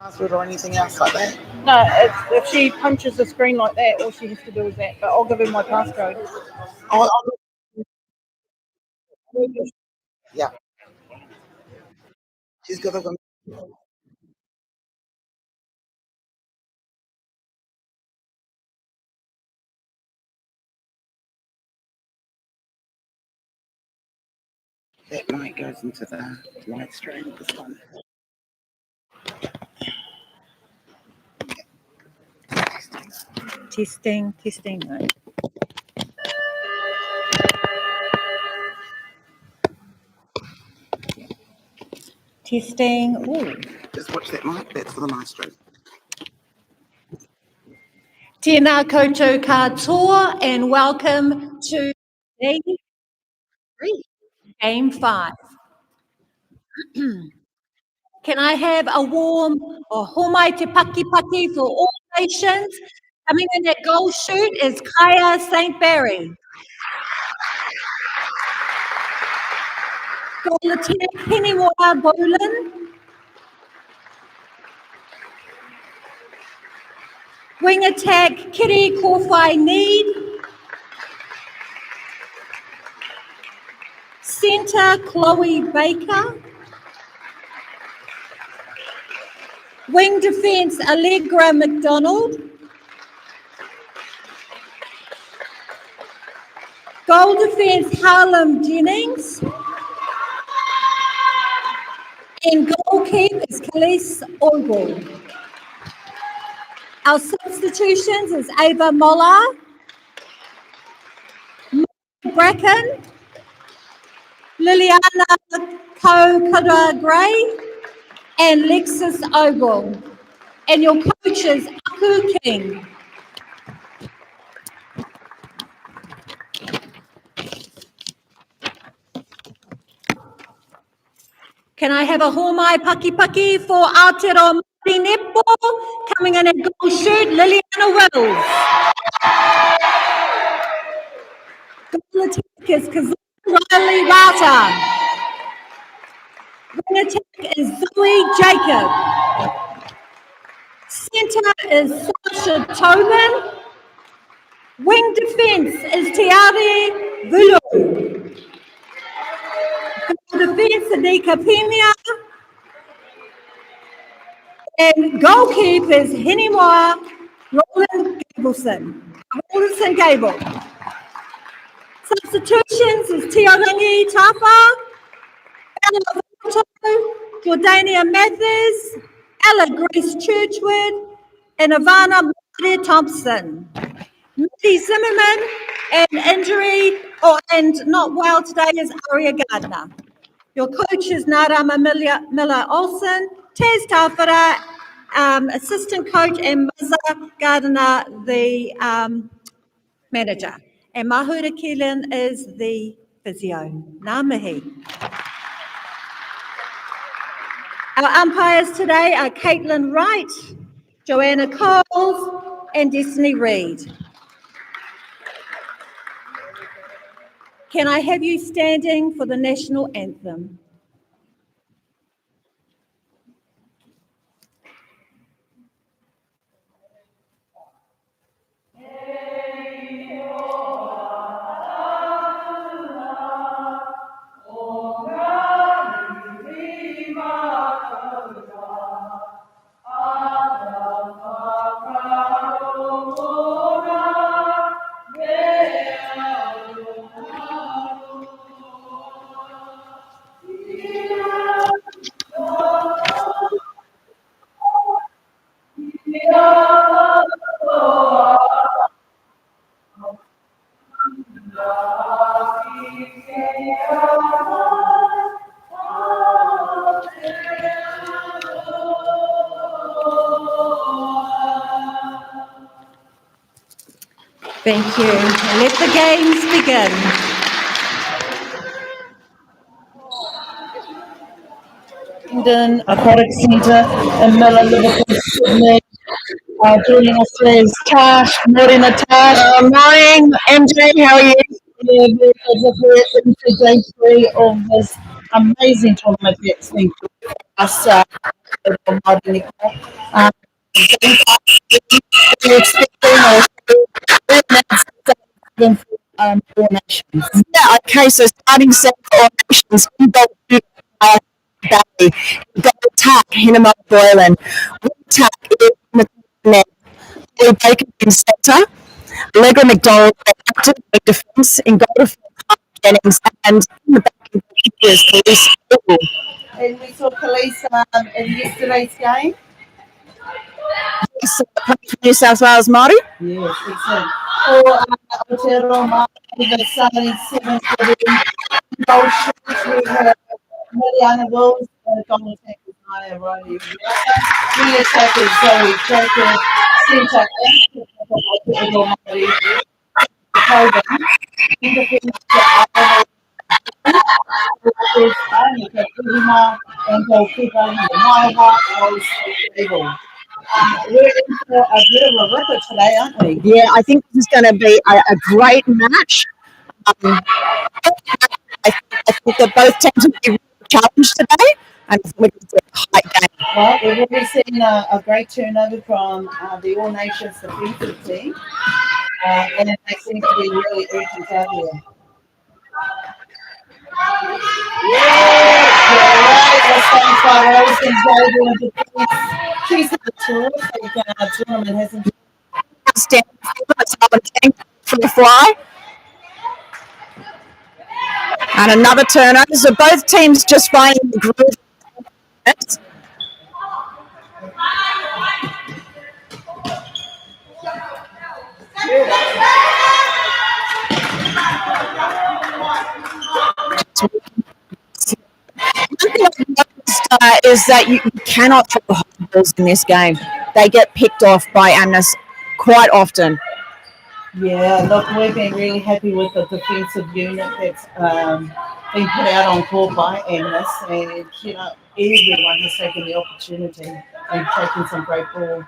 password or anything else like that? No, if she punches the screen like that, all she has to do is that. But I'll give her my passcode. Oh, yeah, she's got a that mic goes into the live stream. This one. Testing. No. Testing. Ooh. Just watch that mic. That's for the live stream. Tēnā koutou katoa and welcome to day 3, game 5. Can I have a warm homai te paki paki for all nations? Coming in at goal shoot is Kaya St. Barry. Goal attack, Hiniwa Bolin. Wing attack, Kiri Kowhai Need. Centre, Chloe Baker. Wing defence, Allegra McDonald. Goal defence, Harlem Jennings. And goalkeeper is Khalees Ogle. Our substitutions is Ava Moller, Bracken, Liliana Kokura-Gray, and Lexis Ogle. And your coach is Aku King. Can I have a homai paki paki for Aotearoa Māori netball? Coming in at goal shoot, Liliana Wills. Goal attack is Kazan Riley Rata. Wing attack is Zoe Jacob. Centre is Sasha Tobin. Wing defence is Tiari Vulu. Goal defence, Anika Pena. And goalkeeper is Hiniwa Rawlinson Gable. Substitutions is Tiarangi Tapa, Ella Vato, Jordania Mathers, Ella Grace Churchwood, and Ivana Maria Thompson. Mitty Zimmerman, and not well today is Aria Gardner. Your coach is Narama Miller Olsen, Taz Tawhara, assistant coach, and Maza Gardner, the manager. And Mahura Keelan is the physio. Ngā mihi. Our umpires today are Caitlin Wright, Joanna Coles, and Destiny Reid. Can I have you standing for the national anthem? Thank you. Let the games begin. Aquatic Centre in Miller, Liverpool, Sydney. Joining us today is Tash. Morning, Tash. Morning, MJ, how are you? Yeah, very good. Look, we're into day 3 of this amazing tournament that's been for us. You're expecting or nations. Yeah, okay, so starting set for nations, we go to Barry, we go attack Hinema Boylan, we attack in the Lee Baker in centre, Allegra McDonald active defence in goal defence, Jennings, and in the back in the is Police. And we saw police in yesterday's game. New South Wales Māori. Yes, excellent. For Aotearoa Māori, the starting 7 for the goal shots, we have Mariana Wills, goal attackers, Maya Riley. The attackers, Zoe Jacob, centre, and Aotearoa Māori, Coburn. In defence, Annika Kurima, and goalkeeper, Maiha, was able. We're in for a bit of a ripper today, aren't we? Yeah, I think this is going to be a great match. I think that both teams will be really challenged today, and we're going to see a high game. Well, we've already seen a great turnover from the All Nations defensive team, and they seem to be really urgent out here. She's a terrific tournament, hasn't she? Outstanding for the fly. And another turnover. So both teams just finding the groove. One thing I've noticed is that you cannot throw high balls in this game. They get picked off by AMNISS quite often. Yeah, look, we've been really happy with the defensive unit that's been put out on court by AMNISS, and you know everyone has taken the opportunity and taken some great ball.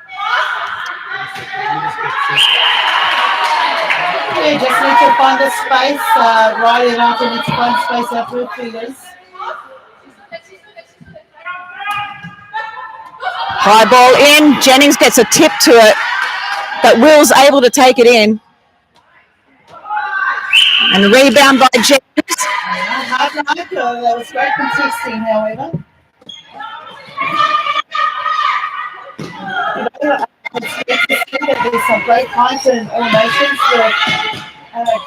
Yeah, just need to find a space. Riley and I need to find space out for feeders. High ball in. Jennings gets a tip to it, but Will's able to take it in. And rebound by Jennings. Hard luck. That was great contesting, however. There's some great points in all nations with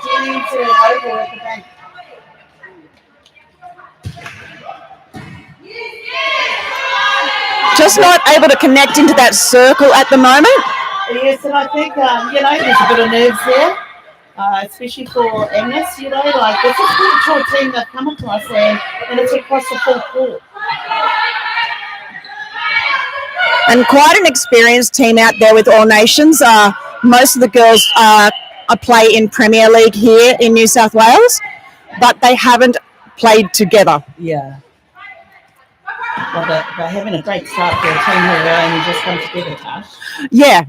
Jennings and over at the bank. Just not able to connect into that circle at the moment. Yes, and I think, there's a bit of nerves there, especially for AMNISS, like this is a pretty short team that come across and it's across the full court. And quite an experienced team out there with All Nations. Most of the girls play in Premier League here in New South Wales, but they haven't played together. Yeah. Well, they're having a great start for a team who only just come together, Tash. Yeah.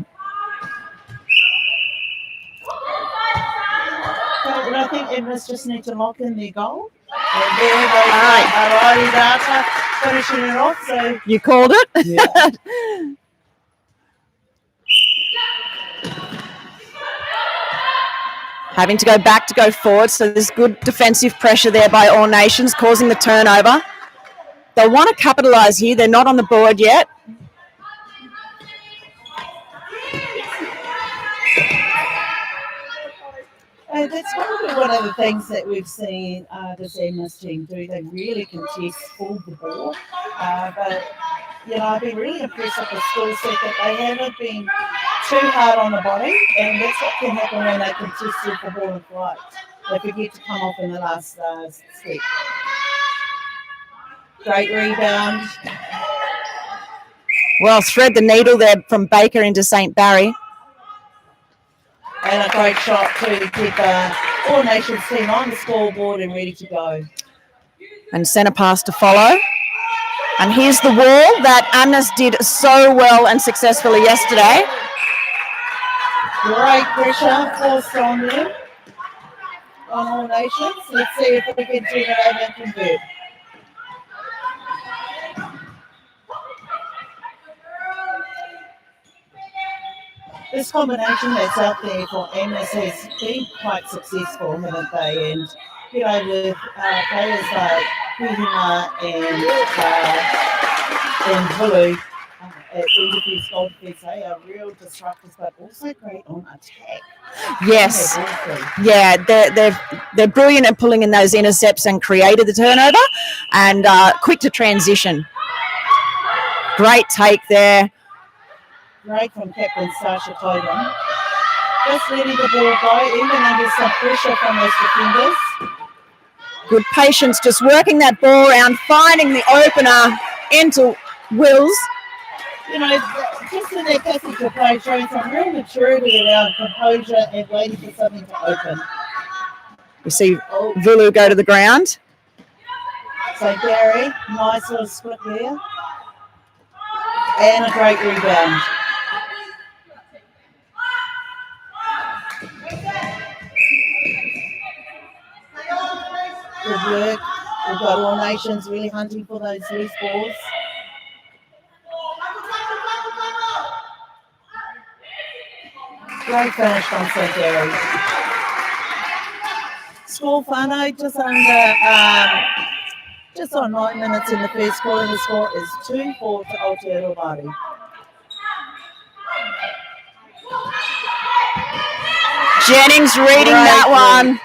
And I think AMNISS just need to lock in their goal. And there goes Riley Data finishing it off. So you called it? Yeah. Having to go forward, so there's good defensive pressure there by All Nations, causing the turnover. They want to capitalise here. They're not on the board yet. That's probably one of the things that we've seen this AMNISS team do. They really contest full the ball. But, I've been really impressed with the skill set that they haven't been too hard on the body. And that's what can happen when they contest the ball in flight. They forget to come off in the last step. Great rebound. Well, thread the needle there from Baker into St. Barry. And a great shot to keep All Nations team on the scoreboard and ready to go. And centre pass to follow. And here's the wall that AMNISS did so well and successfully yesterday. Great pressure forced on them on All Nations. Let's see if we can do that and convert. this combination that's out there for AMNISS has been quite successful, haven't they? And with players like Kuhima and Vulu at defence, goal defence, they are real disruptors, but also great on attack. Yes. Okay, Yeah, they're brilliant at pulling in those intercepts and created the turnover, and quick to transition. Great take there. great from Captain Sasha Tobin. Just letting the ball go, even under some pressure from those defenders. Good patience, just working that ball around, finding the opener into Wills. Just in that passage of play, showing some real maturity around composure and waiting for something to open. We see Vulu go to the ground. So Gary, nice little split there. And a great rebound. Good work. We've got all nations really hunting for those loose balls. Great finish from St. Gary. Score, Fano, just on 9 minutes in the first quarter. The score is 2-4 to Aotearoa Māori. Jennings reading that one.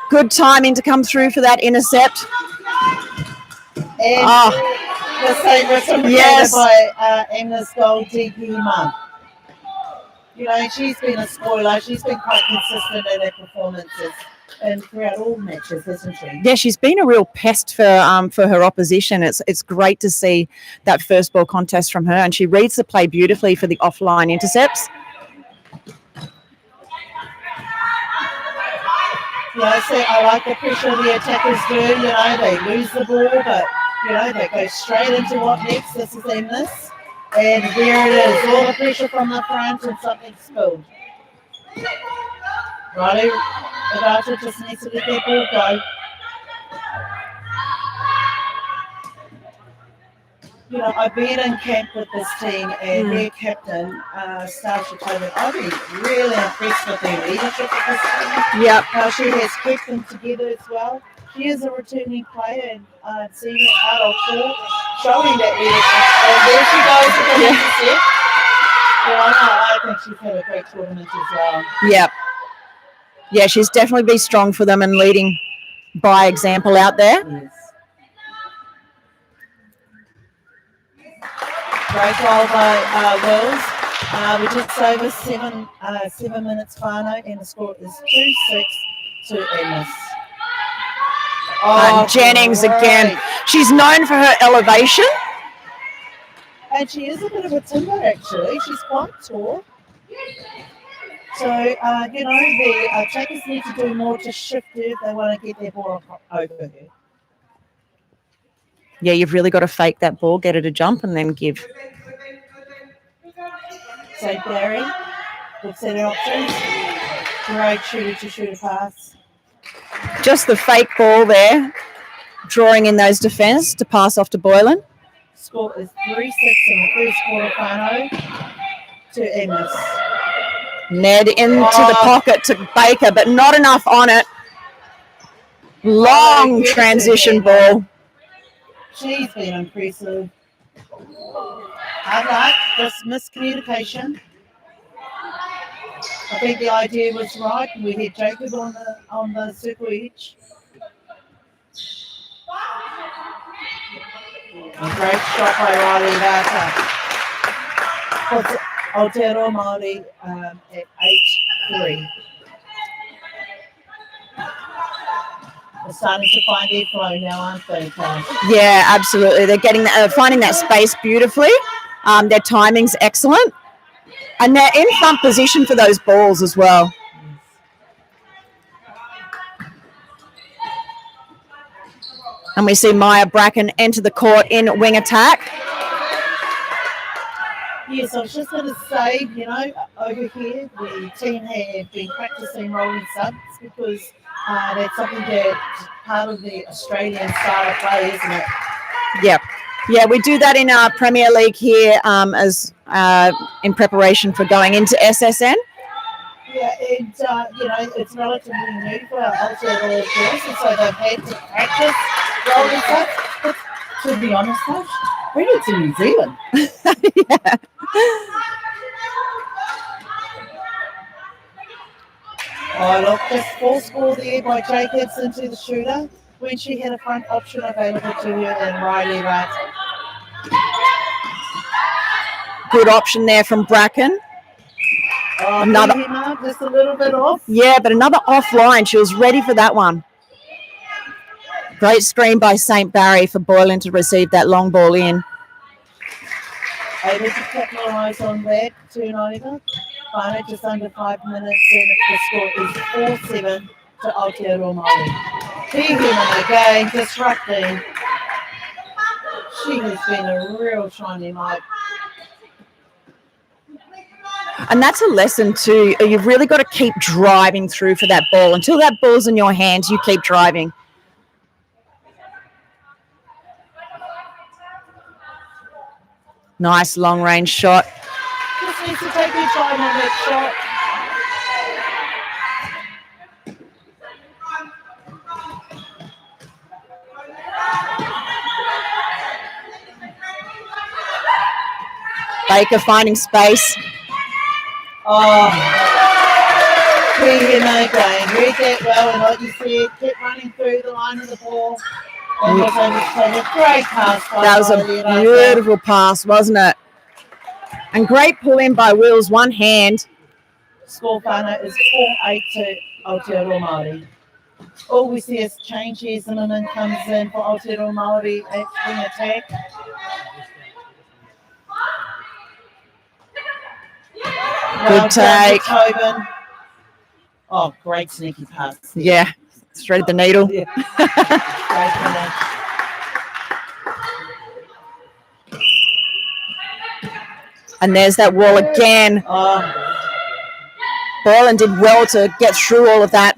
Good timing to come through for that intercept. And the same reciprocated by AMNISS goal, Kuhima. She's been a spoiler. She's been quite consistent in her performances and throughout all matches, hasn't she? Yeah, she's been a real pest for her opposition. It's great to see that first ball contest from her, and she reads the play beautifully for the offline intercepts. I like the pressure the attackers do. They lose the ball, but they go straight into what next. This is AMNISS. And there it is, all the pressure from the front and something spilled. Righty, Adata just needs to let that ball go. I've been in camp with this team and their captain, Sasha Tobin. I've been really impressed with their leadership of this team. Yep. How she has kept them together as well. She is a returning player and seeing it out of four, showing that leadership. And there she goes with the intercept. I think she's had a great tournament as well. Yep. Yeah, she's definitely been strong for them and leading by example out there. Yes. Great goal by Wills. We're just over 7 minutes final, and the score is 2-6 to AMNISS. And Jennings again. She's known for her elevation. And she is a bit of a timber, actually. She's quite tall. So, the attackers need to do more to shift her if they want to get their ball over her. Yeah, you've really got to fake that ball, get her to jump, and then give. So Barry, looks at her options. Great shooter-to-shooter pass. Just the fake ball there, drawing in those defence to pass off to Boylan. Score is 3-6 in the first quarter final to AMNISS. Ned into the pocket to Baker, but not enough on it. Long transition ball. She's been impressive. Hard luck, just miscommunication. I think the idea was right. We had Jacob on the circle edge. A great shot by Riley Vata. Puts Aotearoa Māori at 8-3. They're starting to find their flow now, aren't they, Cash? Yeah, absolutely. They're getting finding that space beautifully. Their timing's excellent. And they're in front position for those balls as well. And we see Maya Bracken enter the court in wing attack. Yes, I was just going to say, over here, the team have been practicing rolling subs because that's something that's part of the Australian style of play, isn't it? Yep. Yeah, we do that in our Premier League here as in preparation for going into SSN. Yeah, and it's relatively new for Aotearoa girls, and so they've had to practice rolling sets. But to be honest, Coach, bring it to New Zealand. Yeah. Oh, look, just false ball there by Jacobs into the shooter when she had a front option available to her and Riley Wright. Good option there from Bracken. Oh, Another- Hema, just a little bit off. Yeah, but another offline. She was ready for that one. Great screen by St. Barry for Boylan to receive that long ball in. Able to capitalise on that turnover. Final just under 5 minutes and the score is 4-7 to Aotearoa Māori. Hema again, disrupting. She has been a real shining light. And that's a lesson too. You've really got to keep driving through for that ball. Until that ball's in your hands, you keep driving. Nice long range shot. Just needs to take your time on that shot. Baker finding space. Oh, Hema again. Read that well, and like you said, kept running through the line of the ball. And was able to take a great pass by That was a beautiful pass, wasn't it? And great pull in by Wills, one hand. Score final is 4-8 to Aotearoa Māori. All we see is change here. Zimmerman comes in for Aotearoa Māori at wing attack. Good take. Tobin. Oh, great sneaky pass. Yeah, straight at the needle. Yeah. Great finish. And there's that wall again. Oh, Boylan did well to get through all of that.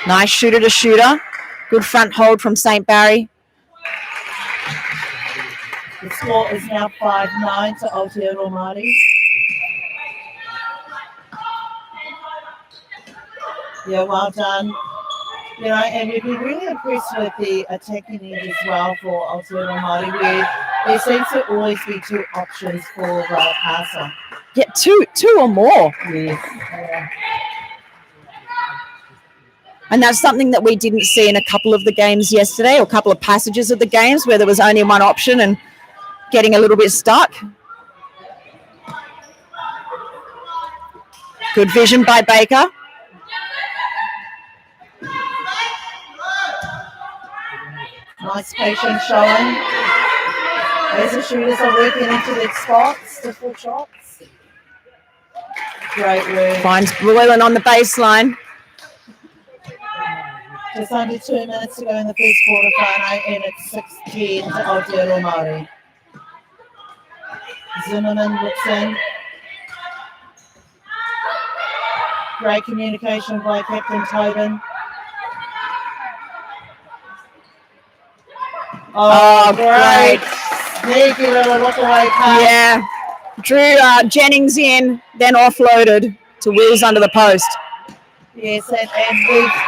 Nice shooter to shooter. Good front hold from St. Barry. the score is now 5-9 to Aotearoa Māori. Yeah, well done. You know, and we've been really impressed with the attacking end as well for Aotearoa Māori, where there seems to always be two options for the passer. Yeah, two or more. Yes. Yeah. And that's something that we didn't see in a couple of the games yesterday, or a couple of passages of the games where there was only one option and getting a little bit stuck. Good vision by Baker. Nice patience showing. As the shooters are working into their spots, different shots. Great work. Finds Boylan on the baseline. Just under 2 minutes to go in the first quarter final, and it's 6-10 to Aotearoa Māori. Zimmerman looks in. Great communication by Captain Tobin. Oh, great. Sneaky little look away pass. Yeah. Drew Jennings in, then offloaded to Wills under the post. Yes, and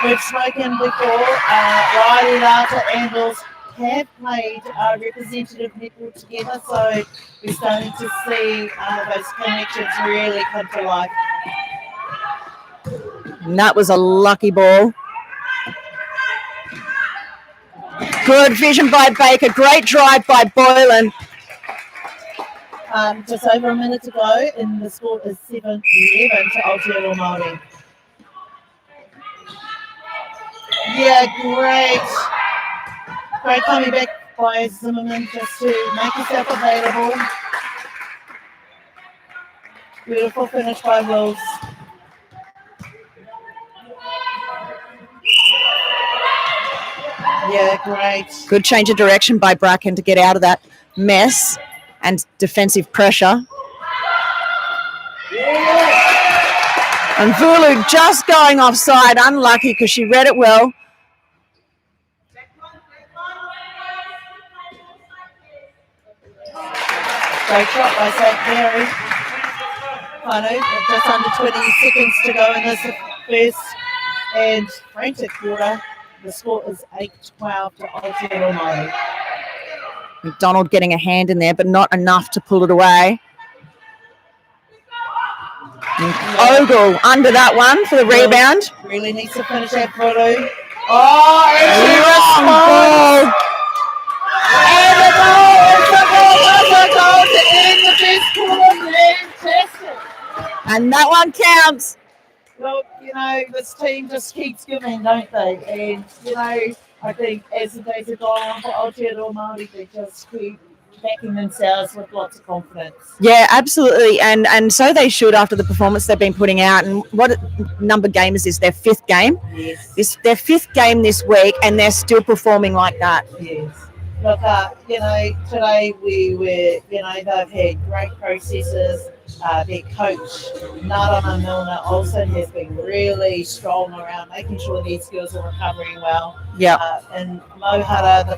we've spoken before. Riley Lata and Wills have played representative netball together, so we're starting to see those connections really come to life. And that was a lucky ball. Good vision by Baker. Great drive by Boylan. Just over a minute to go, and the score is 7-11 to Aotearoa Māori. Yeah, great coming back by Zimmerman just to make himself available. Beautiful finish by Wills. Yeah, great. Good change of direction by Bracken to get out of that mess and defensive pressure. And Vulu just going offside, unlucky because she read it well. Great shot by St. Mary. Whānau, just under 20 seconds to go in this first and frantic quarter. The score is 8-12 to Aotearoa Māori. McDonald getting a hand in there, but not enough to pull it away. Ogle under that one for the rebound. Really needs to finish that photo. Oh, and she Long responds. And the goal is a goal to end the first quarter. Fantastic. And that one counts. Look, this team just keeps giving, don't they? And, I think as the days have gone on for Aotearoa Māori, they just keep backing themselves with lots of confidence. Yeah, absolutely. And so they should after the performance they've been putting out. And what number game is this? Their fifth game? Yes. Their fifth game this week, and they're still performing like that. Yes. Look, today we were, they've had great processes. Their coach, Narana Milner Olsen, has been really strong around making sure these girls are recovering well. Yeah. And Mohara, the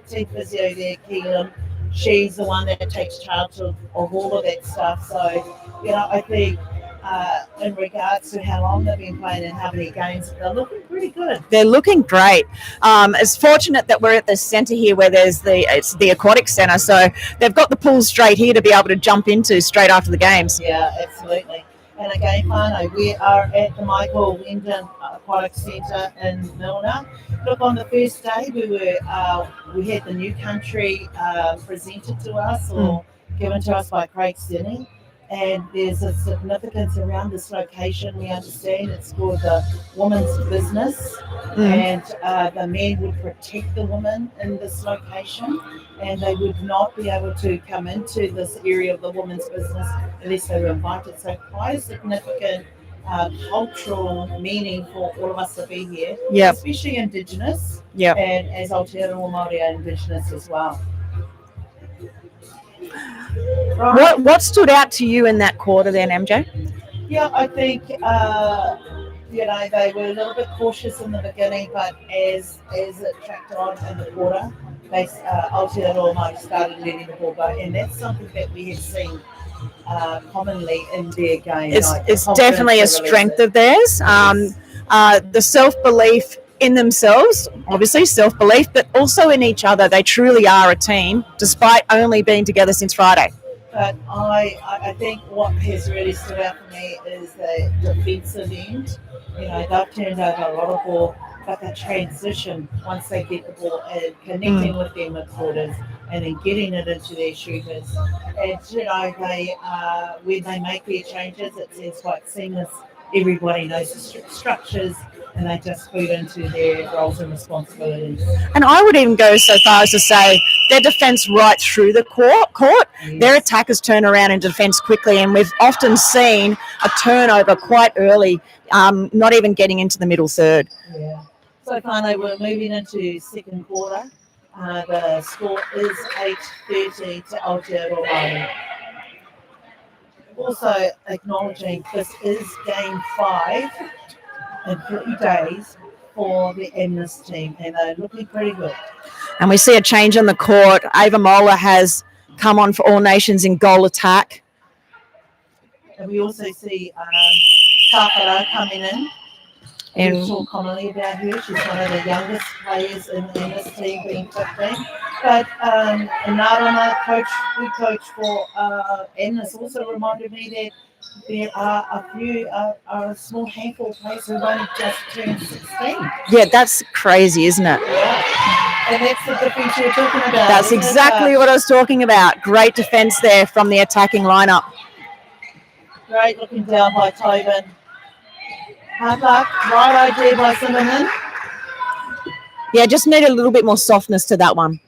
team physio there, Keelan, she's the one that takes charge of all of that stuff. So, I think in regards to how long they've been playing and how many games, they're looking pretty good. They're looking great. It's fortunate that we're at the centre here where it's the aquatic centre, so they've got the pool straight here to be able to jump into straight after the games. Yeah, absolutely. And again, whānau, we are at the Michael Wyndham Aquatic Centre in Milner. Look, on the first day, we had the new country presented to us or given to us by Craig Stinney. And there's a significance around this location. We understand it's called the woman's business, and the men would protect the women in this location, and they would not be able to come into this area of the woman's business unless they were invited. So quite a significant cultural meaning for all of us to be here, especially Indigenous, and as Aotearoa Māori are Indigenous as well. Right. What stood out to you in that quarter then, MJ? Yeah, I think they were a little bit cautious in the beginning, but as it tracked on in the quarter, Aotearoa Māori started letting the ball go, and that's something that we have seen commonly in their game. It's definitely a strength of theirs. The self-belief in themselves, obviously self-belief, but also in each other. They truly are a team, despite only being together since Friday. But I think what has really stood out for me is the defensive end. They've turned over a lot of ball, but the transition once they get the ball and connecting with their midfielders and then getting it into their shooters. And when they make their changes, it seems quite seamless. Everybody knows the structures, and they just feed into their roles and responsibilities. And I would even go so far as to say their defence right through the court. Yes. Their attackers turn around and defence quickly, and we've often seen a turnover quite early, not even getting into the middle third. Yeah. So finally, we're moving into second quarter. The score is 8-13 to Aotearoa Māori. Also acknowledging this is game 5 in 3 days for the AMNISS team, and they're looking pretty good. And we see a change on the court. Ava Mola has come on for All Nations in goal attack. And we also see Tāwhara coming in. We talk commonly about her. She's one of the youngest players in this team, being 15. But Narana, we coach for AMNISS, also reminded me that there are a small handful of players who have only just turned 16. Yeah, that's crazy, isn't it? Yeah. And that's the defence you're talking about. That's exactly what I was talking about. Great defence there from the attacking lineup. Great looking down by Tobin. Hard luck, right idea by Zimmerman. Yeah, just need a little bit more softness to that one.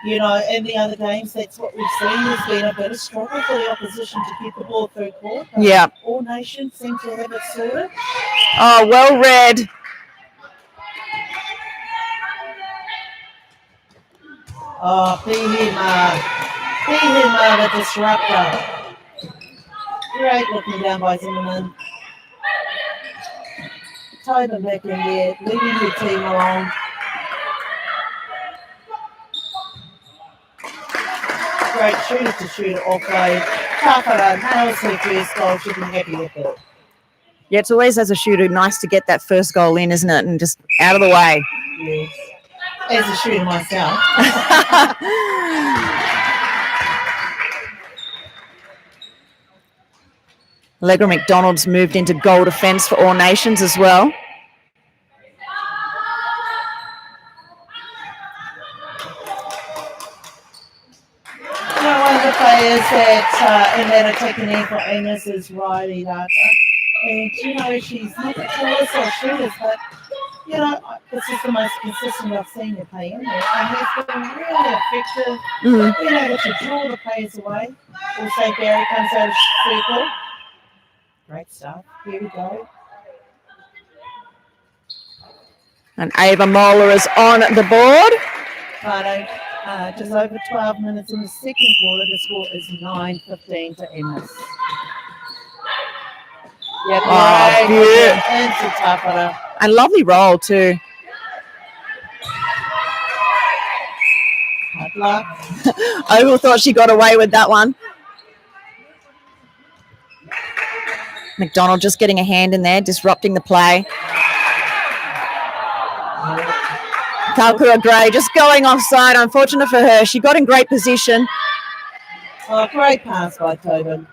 In the other games, that's what we've seen. There's been a bit of struggle for the opposition to keep the ball through court. Yeah. All nations seem to have it sorted. Oh, well read. Oh, Pihima, the disruptor. Great looking down by Zimmerman. Tobin back in there, leading the team along. Great shooter to shoot it offload. Takara nails her first goal. She'll be happy with it. Yeah, it's always as a shooter nice to get that first goal in, isn't it? And just out of the way. Yes. As a shooter myself. Allegra McDonald's moved into goal defence for All Nations as well. You know, one of the players that are taking in for AMNISS is Riley Data. And, you know, she's not the tallest of shooters, but, you know, this is the most consistent I've seen her play in there. And has been really effective, being able to draw the players away. Also, Barry comes out of circle. Great stuff. Here we go. And Ava Moeller is on the board. Just over 12 minutes in the second quarter. The score is 9-15 to AMNISS. Yeah, great. Into Tapara. And lovely roll too. Hard luck. Oval thought she got away with that one. McDonald just getting a hand in there, disrupting the play. Kalkura Gray just going offside. Unfortunate for her. She got in great position. Oh, great pass by Tobin.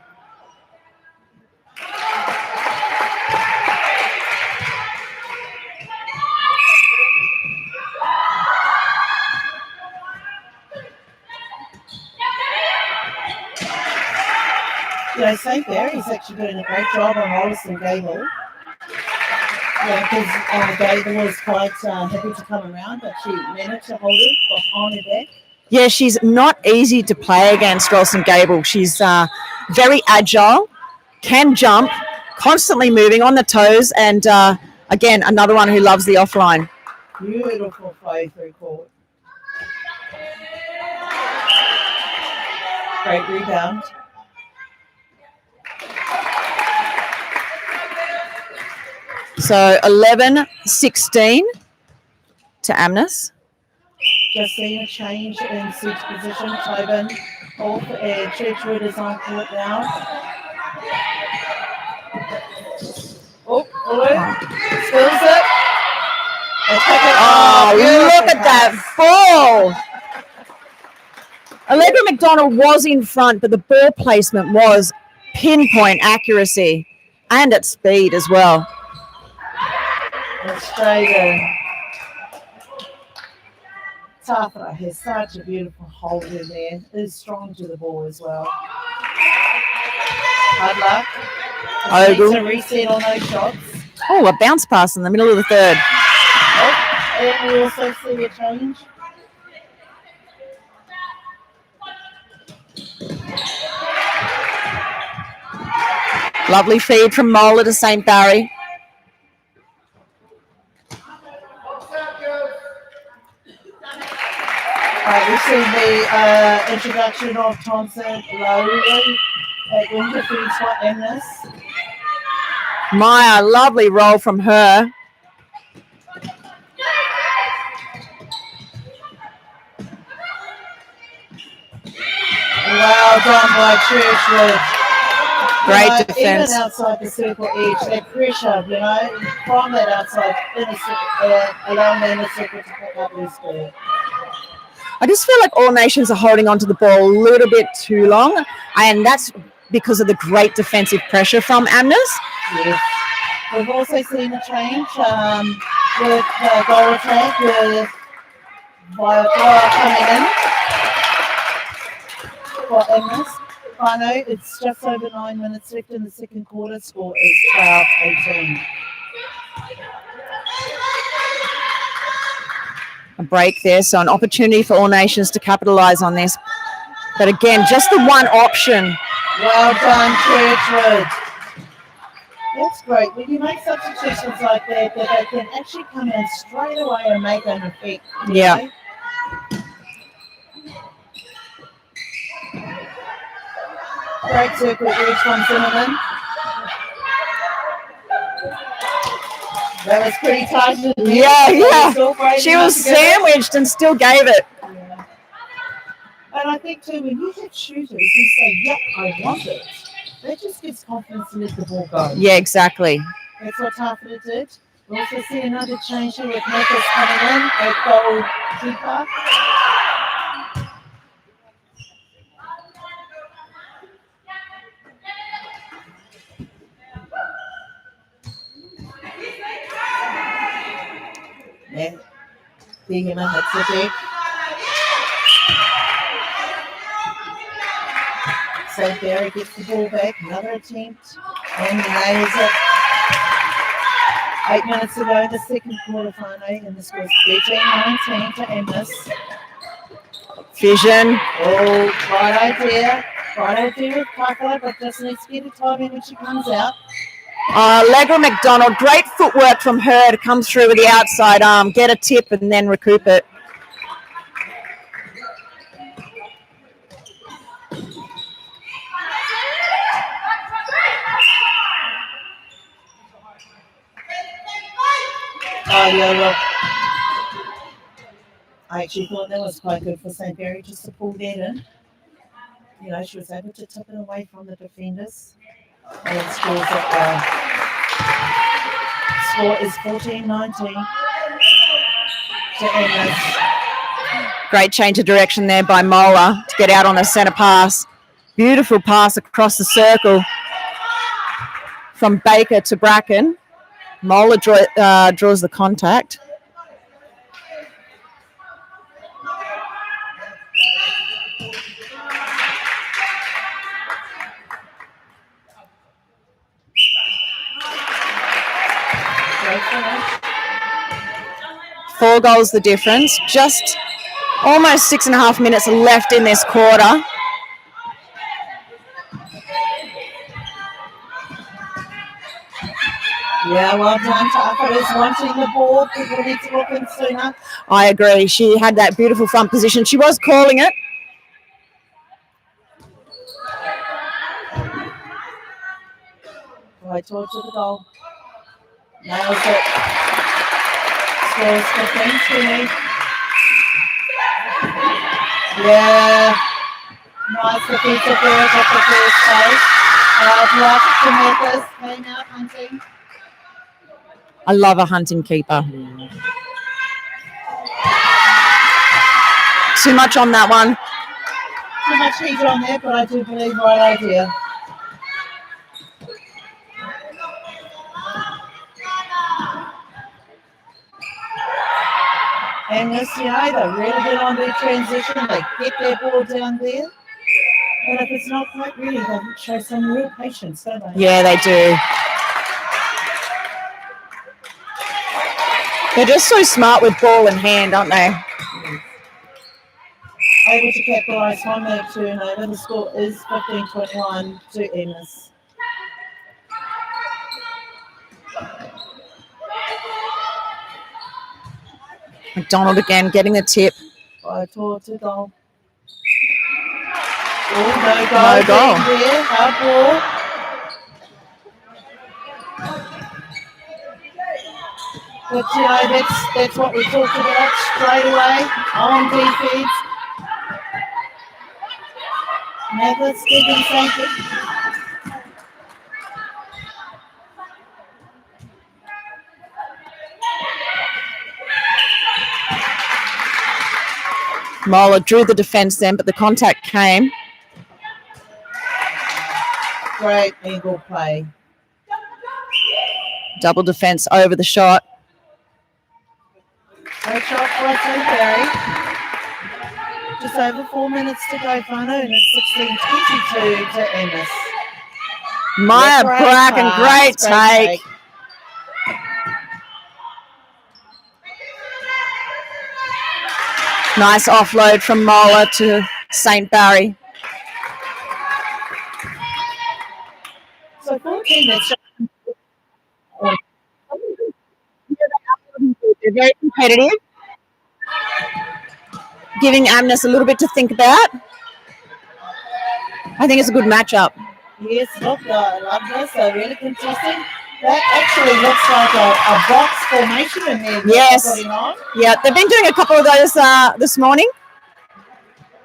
You know, St. Barry's actually doing a great job on Rolleston Gable. Yeah, because Gable was quite happy to come around, but she managed to hold it on her back. Yeah, she's not easy to play against, Rolleston Gable. She's very agile, can jump, constantly moving on the toes, and again, another one who loves the offline. Beautiful play through court. Great rebound. So 11-16 to AMNISS. Just seeing a change in seats position. Tobin off and Churchwood is on court now. Oh, spills it. Oh, look at that ball. Allegra McDonald was in front, but the ball placement was pinpoint accuracy and at speed as well. And straight in. Tafara has such a beautiful hold in there. Is strong to the ball as well. Hard luck. Needs to reset on those shots. Oh, a bounce pass in the middle of the third. Oh, and we also see a change. Lovely feed from Moeller to St. Barry. We've seen the introduction of Thompson Lowry at winter feeds for AMNISS. Maya, lovely roll from her. Well done by Churchwood. Great defense. Even outside the circle edge, that pressure, you know, from that outside, allowing them the circle to pick up their score. I just feel like All Nations are holding on to the ball a little bit too long, and that's because of the great defensive pressure from AMNISS. Yes. We've also seen a change with goal attack with Viola coming in for AMNISS. I know it's just over 9 minutes left in the second quarter. Score is 12-18. A break there, so an opportunity for All Nations to capitalise on this. But again, just the one option. Well done, Churchwood. That's great. When you make substitutions like that, that they can actually come in straight away and make an effect. Yeah. Know? Great circuit reach from Zimmerman. That was pretty tight. Yeah. She was sandwiched and still gave it. Yeah. And I think too, when you get shooters who say, "Yep, I want it," that just gives confidence to let the ball go. Yeah, exactly. That's what Tafida did. We also see another change here with Mathis coming in at goalkeeper. Yeah. Behemoth hits it. St. Barry gets the ball back, another attempt, and nails it. 8 minutes to go in the second quarter final, and this was 13-19 to AMNISS. Vision. Oh, right idea with Parker, but just needs to get a timing when she comes out. Allegra McDonald, great footwork from her to come through with the outside arm, get a tip and then recoup it. Oh, yeah, look. I actually thought that was quite good for St. Barry just to pull that in. You know, she was able to tip it away from the defenders. And scores it. Score is 14-19 to AMNISS. Great change of direction there by Mola to get out on a centre pass. Beautiful pass across the circle from Baker to Bracken. Mola draws the contact. Four goals the difference. Just almost 6.5 minutes left in this quarter. Yeah, well done. Taka is wanting the ball. People need to look in sooner. I agree. She had that beautiful front position. She was calling it. Right towards the goal. Nails it. Scores 15-20. Yeah. Nice defensive work at the first stage. Block to Mathis. Came out hunting. I love a hunting keeper. Too much on that one. Too much heat on there, but I do believe right idea. AMNISS, you know, they really get on their transition. They get their ball down there. But if it's not quite ready, they show some real patience, don't they? Yeah, they do. They're just so smart with ball in hand, aren't they? Able to capitalise on that turnover. The score is 15-21 to AMNISS. McDonald again getting the tip. By Tor to goal. Oh, no goal. There. Hard ball. But you know, that's what we talked about straight away on defense. Mathis didn't think it. Mola drew the defence then, but the contact came. Great angle play. Double defence over the shot. Great shot for St. Barry. Just over 4 minutes to go, Fano, and it's 16-22 to AMNISS. Maya Bracken, great take. Nice offload from Mola to St. Barry. So 14 minutes. They're very competitive. Giving AMNISS a little bit to think about. I think it's a good matchup. Yes, look, I love this. They're really contesting. That actually looks like a box formation in there. that Yes. they're putting on. Yeah, they've been doing a couple of those this morning.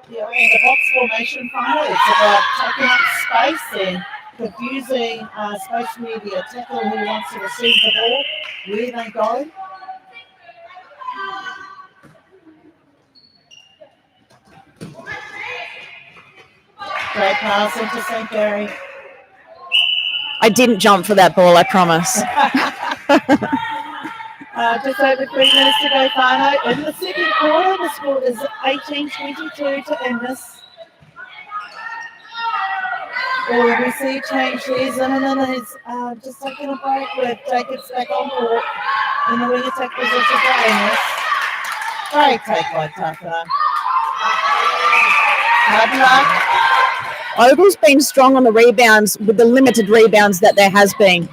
Yeah, and the box formation final, it's about taking up space and confusing space where the attacker who wants to receive the ball, where they go. Great pass into St. Barry. I didn't jump for that ball, I promise. Just over 3 minutes to go, Fano. In the second quarter, the score is 18-22 to AMNISS. Oh, we see a change there. Zimmerman is just taking a break with Jacobs back on court in the wing attack position for AMNISS. Great take by Tafana. Hard luck. Ogle's been strong on the rebounds with the limited rebounds that there has been.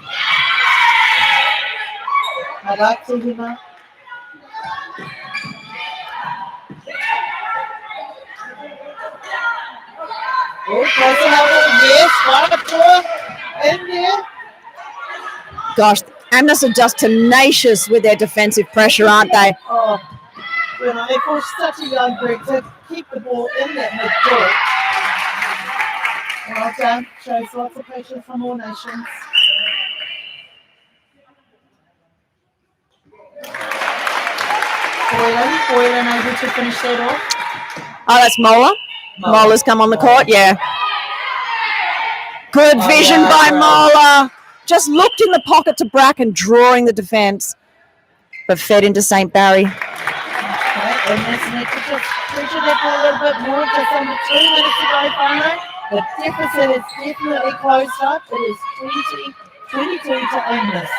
Hard luck to Hima. Oh, close enough. Yes, 1 4 in there. Gosh, AMNISS are just tenacious with their defensive pressure, aren't they? Oh, you know, they forced such a young group to keep the ball in that mid-court. Well done. Shows lots of patience from all nations. Boylan able to finish that off. Oh, that's Mola. Mola's come on the court, yeah. Good vision by Mola. Just looked in the pocket to Bracken, drawing the defence, but fed into St. Barry. Okay, and this need to just pressure that ball a little bit more. Just under 2 minutes to go, Fano. The deficit is definitely closed up. It is 20-22 to AMNISS.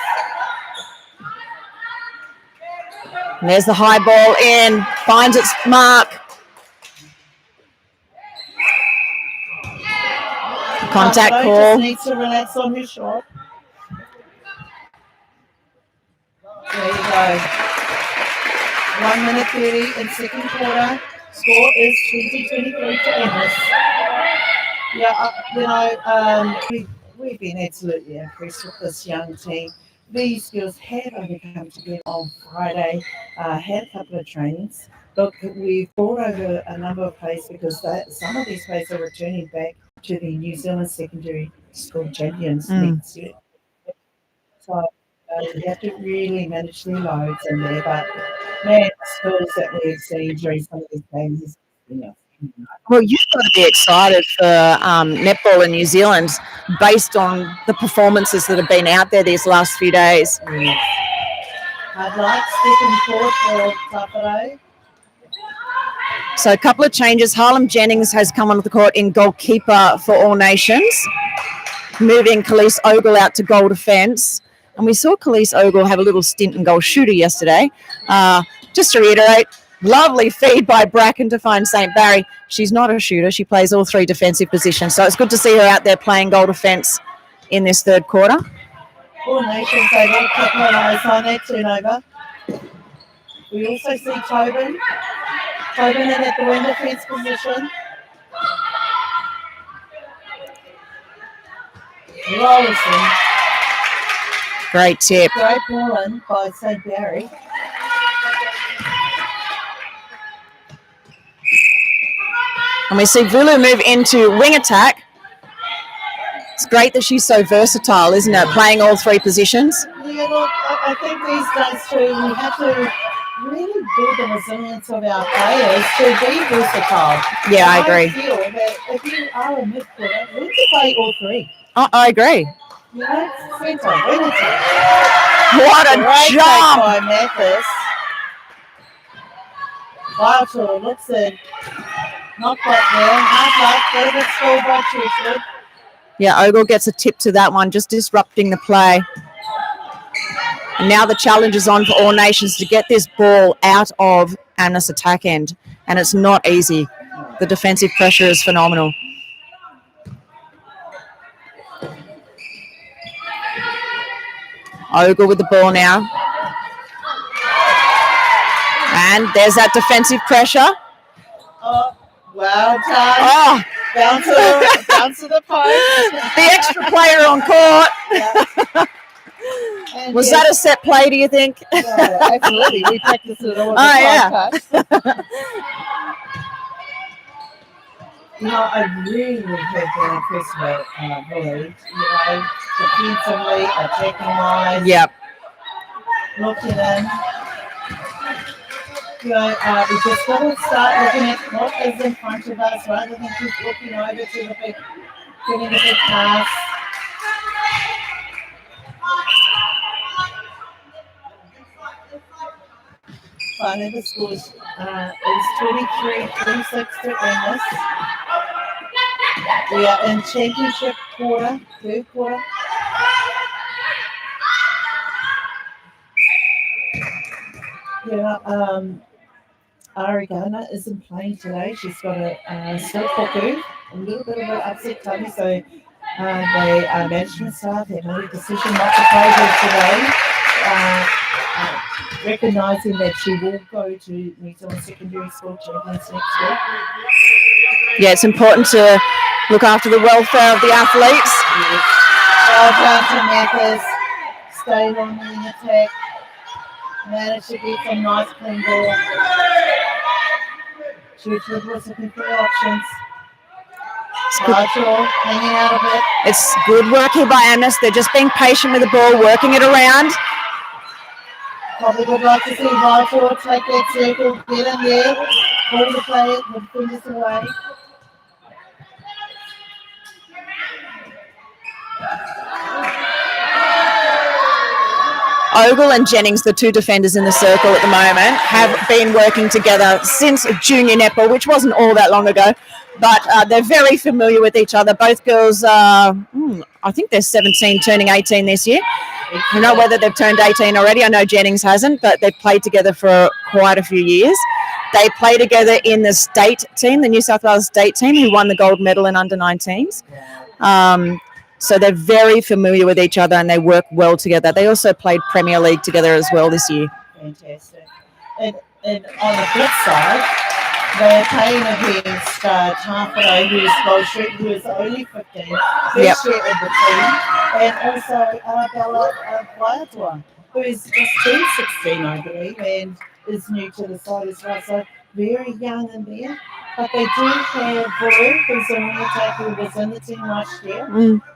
And there's the high ball in, finds its mark. Contact Fano call. just needs to relax on his shot. There you go. 1 minute 30 in second quarter. Score is 20-23 to AMNISS. Yeah, we've been absolutely impressed with this young team. These girls have only come together on Friday, had a couple of trainings. Look, we've brought over a number of players because some of these players are returning back to the New Zealand secondary school champions next year. So we have to really manage their loads in there. But man, the skills that we've seen during some of these games is, Well, you've got to be excited for netball in New Zealand based on the performances that have been out there these last few days. Yes. I'd like stepping forward for Taparo. So a couple of changes. Harlem Jennings has come onto the court in goalkeeper for All Nations, moving Khalees Ogle out to goal defence. And we saw Khalees Ogle have a little stint in goal shooter yesterday. Just to reiterate, lovely feed by Bracken to find St. Barry. She's not a shooter. She plays all three defensive positions. So it's good to see her out there playing goal defence in this third quarter. All Nations able to capitalise on that turnover. We also see Tobin. Tobin in at the wing defence position. Rollison. Great tip. Great ball in by St. Barry. And we see Vulu move into wing attack. It's great that she's so versatile, isn't it? Playing all three positions. Yeah, look, I think these days too, we have to really build the resilience of our players to be versatile. Yeah, I agree. feel that if you are a midfielder, we can play all three. I agree. You know, centre, wing attack. What a Great take jump! by Mathis. Vital looks in. Not quite there. Hard luck. Got a bit slow by Churchwood. Yeah, Ogle gets a tip to that one, just disrupting the play. And now the challenge is on for All Nations to get this ball out of AMNISS attack end. And it's not easy. The defensive pressure is phenomenal. Ogle with the ball now. And there's that defensive pressure. Oh, well done. Oh, Bouncer Answer the post. The extra player on court. And Was yes, that a set play, do you think? yeah, absolutely. We practiced it all the Oh, time, yeah. Coach. You know, I really have been impressed with Bully. You know, defensively, attacking-wise, Yep. looking in. You know, we just got to start looking at what is in front of us rather than keep looking over to the big, getting the big pass. Finally, the score is 23-26 to AMNISS. We are in championship quarter, third quarter. Yeah, Ari Gardner isn't playing today. She's got a slip hookoo, a little bit of an upset tummy, so the management staff have made a decision not to play her today, recognising that she will go to New Zealand Secondary School Champions next week. Yeah, it's important to look after the welfare of the athletes. Yes. Well done to Mathis, stayed on the attack, managed to get some nice clean ball. Churchwood was looking for options. Bartle hanging out a bit. It's good work here by AMNISS. They're just being patient with the ball, working it around. Probably would like to see Bartle take that circle, get in there, pull the play, with fingers away. Ogle and Jennings, the two defenders in the circle at the moment, have been working together since junior netball, which wasn't all that long ago, but they're very familiar with each other. Both girls, I think they're 17, turning 18 this year. I don't know whether they've turned 18 already. I know Jennings hasn't, but they've played together for quite a few years. They play together in the state team, the New South Wales state team, who won the gold medal in under-19s. So they're very familiar with each other and they work well together. They also played Premier League together as well this year. Fantastic. And on the flip side, they're playing against Tawhara, who is only 15, first year in the team, and also Arabella Waiatua, who is just turned 16, I believe, and is new to the side as well. So very young in there. But they do have Blue, who's a wing attack who was in the team last year,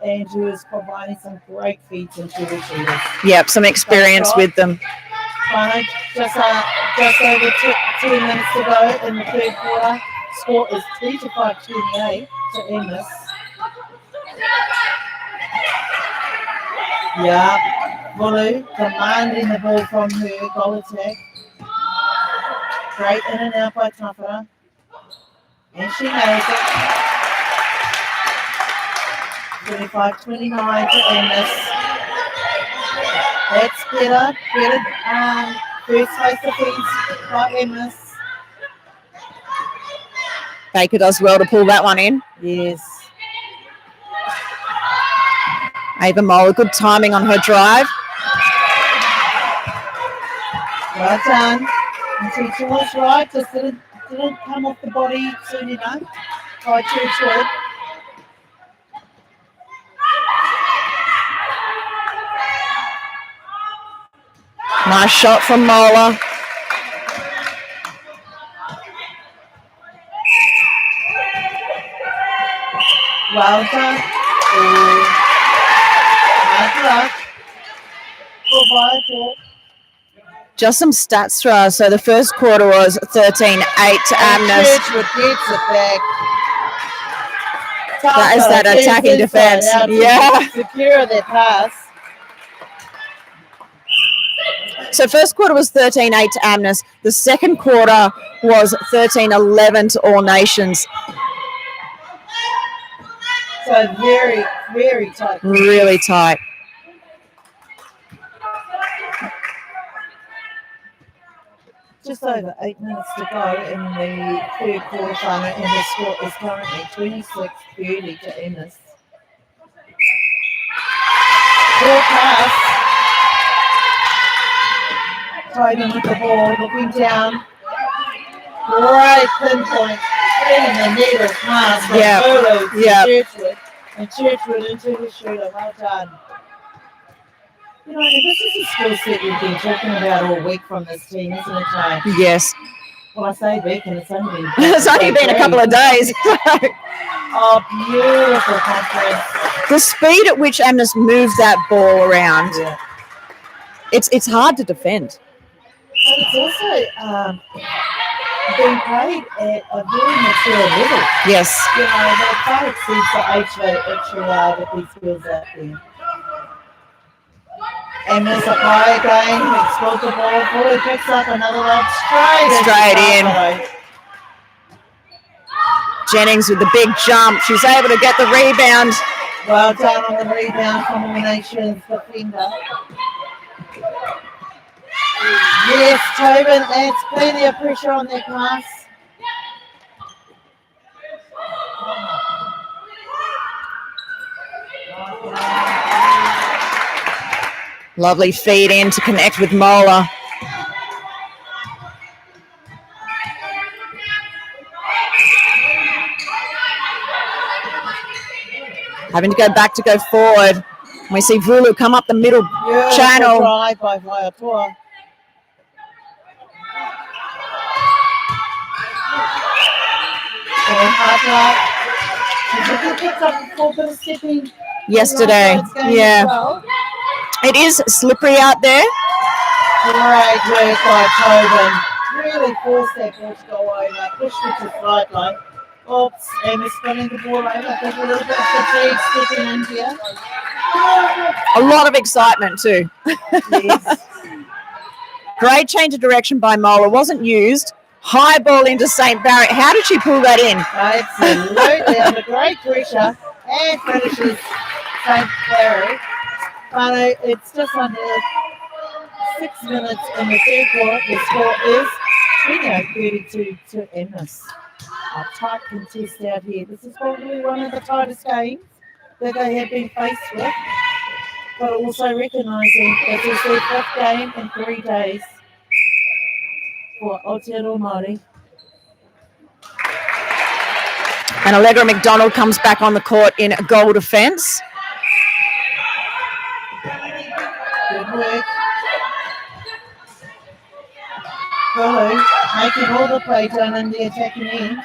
and who is providing some great feeds into the cheaters. Yep, some experience with them. Just over 2 minutes to go in the third quarter. Score is 35-28 to AMNISS. Yeah, Bulu demanding the ball from her goal attack. Great in and out by Tawhara. And she knows it. 25-29 to AMNISS. That's better. First face defense by AMNISS. Baker does well to pull that one in. Yes. Ava Moller, good timing on her drive. Well done. And teacher was right. Just didn't come off the body soon enough by Churchwood. Nice shot from Moller. Well done. Hard luck. Just some stats for us. So the first quarter was 13-8 to AMNISS. Churchwood gets it back. That is that attacking defense. Yeah. Secure that pass. So first quarter was 13-8 to AMNISS. The second quarter was 13-11 to All Nations. So very, very tight. Really tight. Just over 8 minutes to go in the third quarter final, and the score is currently 26-30 to AMNISS. Ball pass. Tighten with the ball, looking down. Right pinpoint. In the needle pass from Bulu to Churchwood. And Churchwood into the shooter. Well done. You know, and this is a skill set we've been talking about all week from this team, isn't it, Jane? Yes. Well, I say week, and it's only been It's only been a couple of days. Oh, beautiful conference. The speed at which AMNISS moves that ball around, Yeah. it's hard to defend. But it's also being played at a very mature level. Yes. You know, they far exceeds the age they actually are with these girls out there. And there's a play again, explores the ball, Bully picks up another one straight in. Jennings with the big jump. She's able to get the rebound. Well done on the rebound from All Nations defender. Yes, Tobin adds plenty of pressure on their class. Lovely feed in to connect with Mola. Having to go back to go forward. We see Vulu come up the middle channel. Drive by Vaiatua. Picked up a full bit of stepping Yesterday. Yeah. Well. It is slippery out there. Great work by Tobin. Really forced that ball to go over. Pushed it to sideline. Oops, and we're spinning the ball over. I think a little bit of fatigue stepping in here. A lot of excitement too. Yes. Great change of direction by Mola. Wasn't used. High ball into St. Barrett. How did she pull that in? Absolutely, under great pressure and finishes St. Barrett. But it's just under 6 minutes in the third quarter. The score is 28-32 to AMNISS. A tight contest out here. This is probably one of the tightest games that they have been faced with, but also recognising that this is their 5th game in 3 days for Aotearoa Māori. And Allegra McDonald comes back on the court in goal defence. Good work. Bulu making all the play done in the attacking end.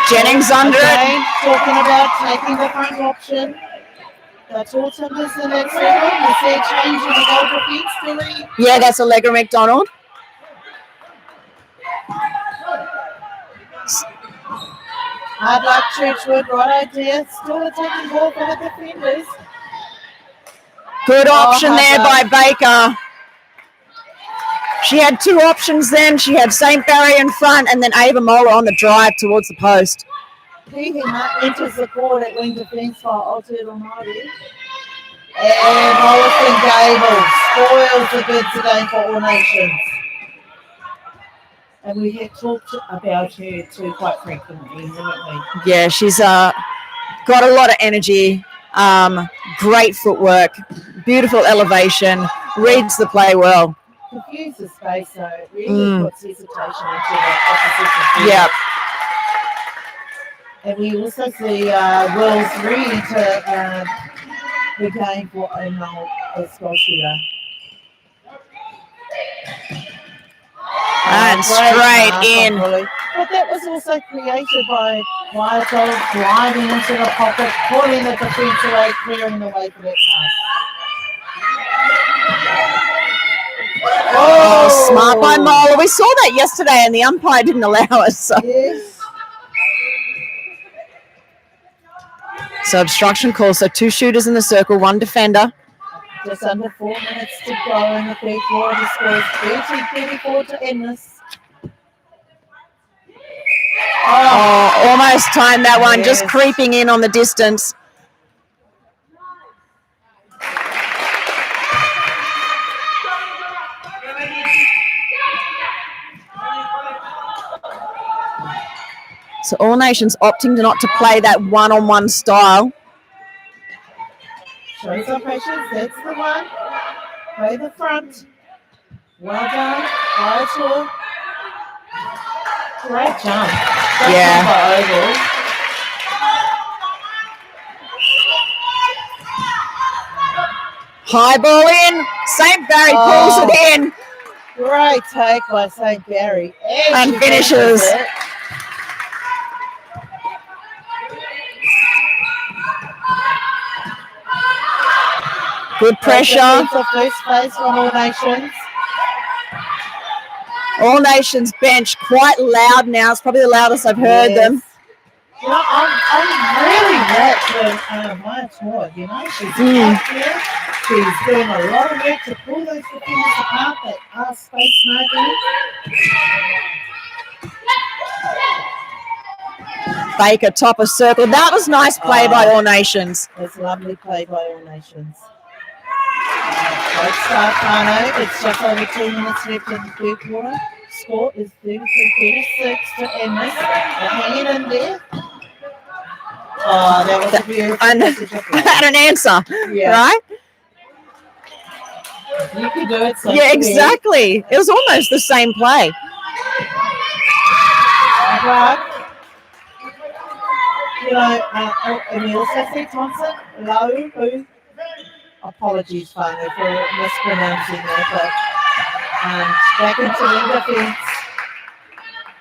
Jennings under Again, it. talking about taking the front option. The tall timbers in that circle. You see a change in the goal defence, Billy. Yeah, that's Allegra McDonald. Hard luck, Churchwood. Right idea. Still attacking ball for the defenders. Good option hard there luck. by Baker. She had 2 options then. She had St. Barry in front and then Ava Mola on the drive towards the post. Pihima enters the court at wing defence for Aotearoa Māori. And Molison Gable spoils the good today for All Nations. And we have talked about her too quite frequently, haven't we? Yeah, she's got a lot of energy, great footwork, beautiful elevation, reads the play well. Confuse the space, so it really puts hesitation into the opposition. Yeah. And we also see Wills re-enter the game for O'Neill as goal shooter. And Great straight pass in. from Bully. But that was also created by Waiato driving into the pocket, pulling the defence away, clearing the way for that pass. Oh, smart by Mola. We saw that yesterday and the umpire didn't allow us. So. Yes. So obstruction call. So 2 shooters in the circle, 1 defender. Just under 4 minutes to go in the third quarter. The score is 30-34 to AMNISS. Oh, almost timed that one, Yes. just creeping in on the distance. So All Nations opting not to play that one-on-one style. Show some patience. That's the one. Play the front. Well done. Waiato. Great jump. Great Yeah. jump by Oval. High ball in. St. Barry pulls it in Great take by St. Barry. and she finishes. it. Good pressure. Defense of first place from All Nations. All Nations bench quite loud now. It's probably the loudest I've heard them. You know, I'm really glad for Maya Todd, you know. She's out here. She's doing a lot of work to pull those defenders apart that are space marking. Baker, top of circle. That was nice play by All Nations. It's lovely play by All Nations. Great start, Tano. It's just over 2 minutes left in the third quarter. Score is 33-36 to AMNISS. They're hanging in there. Oh, that was a beautiful message of life. Had an answer, right? You can do it. So Yeah, exactly. It was almost the same play. But, you know, and we also see Thompson, Lowe, who, apologies, Whānau, for mispronouncing that, but back into the defence.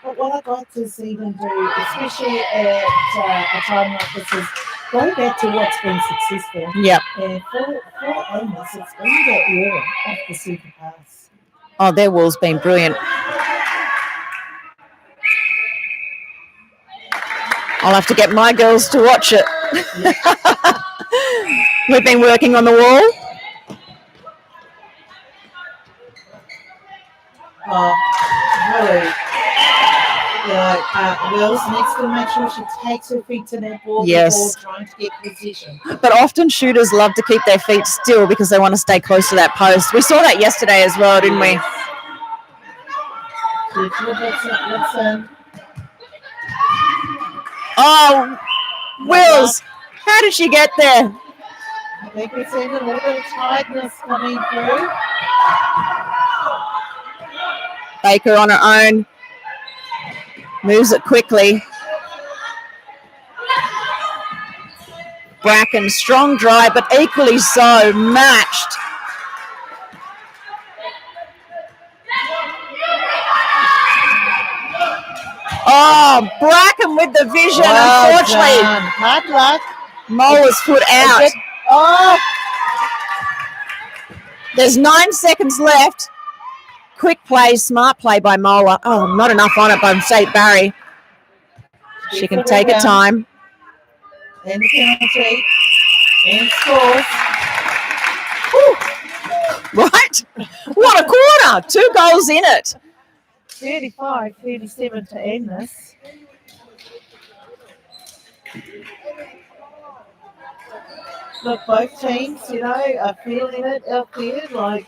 But what I'd like to see them do, especially at a time like this, is go back to what's been successful. Yep. And for AMNISS, it's been that wall off the super pass. Oh, their wall's been brilliant. I'll have to get my girls to watch it. We've been working on the wall. Really, you know, Wills needs to make sure she takes her feet to that ball Yes. before trying to get position. But often shooters love to keep their feet still because they want to stay close to that post. We saw that yesterday as well, didn't we? Listen. Oh, Wills, how did she get there? I think we've seen a little bit of tiredness coming through. Baker on her own. Moves it quickly. Bracken, strong drive, but equally so, matched. Oh, Bracken with the vision. Unfortunately, Hard luck. Mola's foot out. Oh, There's 9 seconds left. Quick play, smart play by Mola. Oh, not enough on it by St. Barry. She can take her time. and the penalty. And scores. Right? What a quarter. 2 goals in it. 35-37 to AMNISS. Look, both teams, you know, are feeling it out there. Like,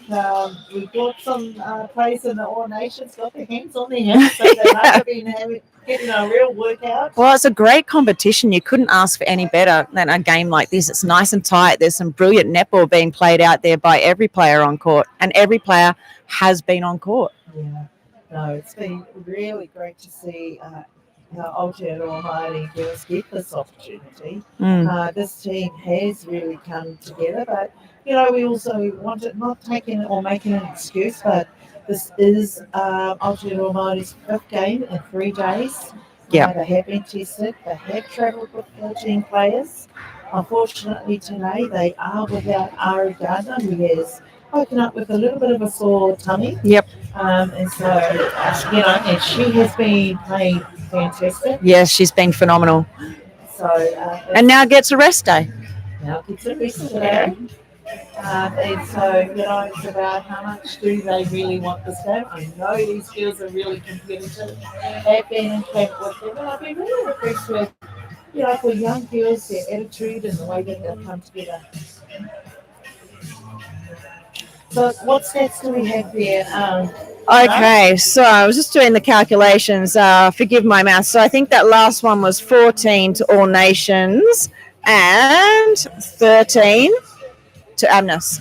we've got some players in the All Nations, got their hands on their hips, so they might have been getting a real workout. Well, it's a great competition. You couldn't ask for any better than a game like this. It's nice and tight. There's some brilliant netball being played out there by every player on court, and every player has been on court. Yeah, no, it's been really great to see Aotearoa Māori girls get this opportunity. This team has really come together, but you know, we also want it not taking or making an excuse, but this is Aotearoa Māori's 5th game in 3 days. Yeah, They have been tested. They have travelled with 13 players. Unfortunately, today they are without Ari Gardner, who has woken up with a little bit of a sore tummy. Yep. And so, you know, and she has been playing fantastic. Yes, she's been phenomenal. So, And now gets a rest day. now gets a rest today. And so, you know, it's about how much do they really want this game. I know these girls are really competitive. They've been in camp with them, and I've been really impressed with, you know, for young girls, their attitude and the way that they've come together. So, what stats do we have there? Okay, so I was just doing the calculations. Forgive my math. So I think that last one was 14 to All Nations and 13 to AMNISS.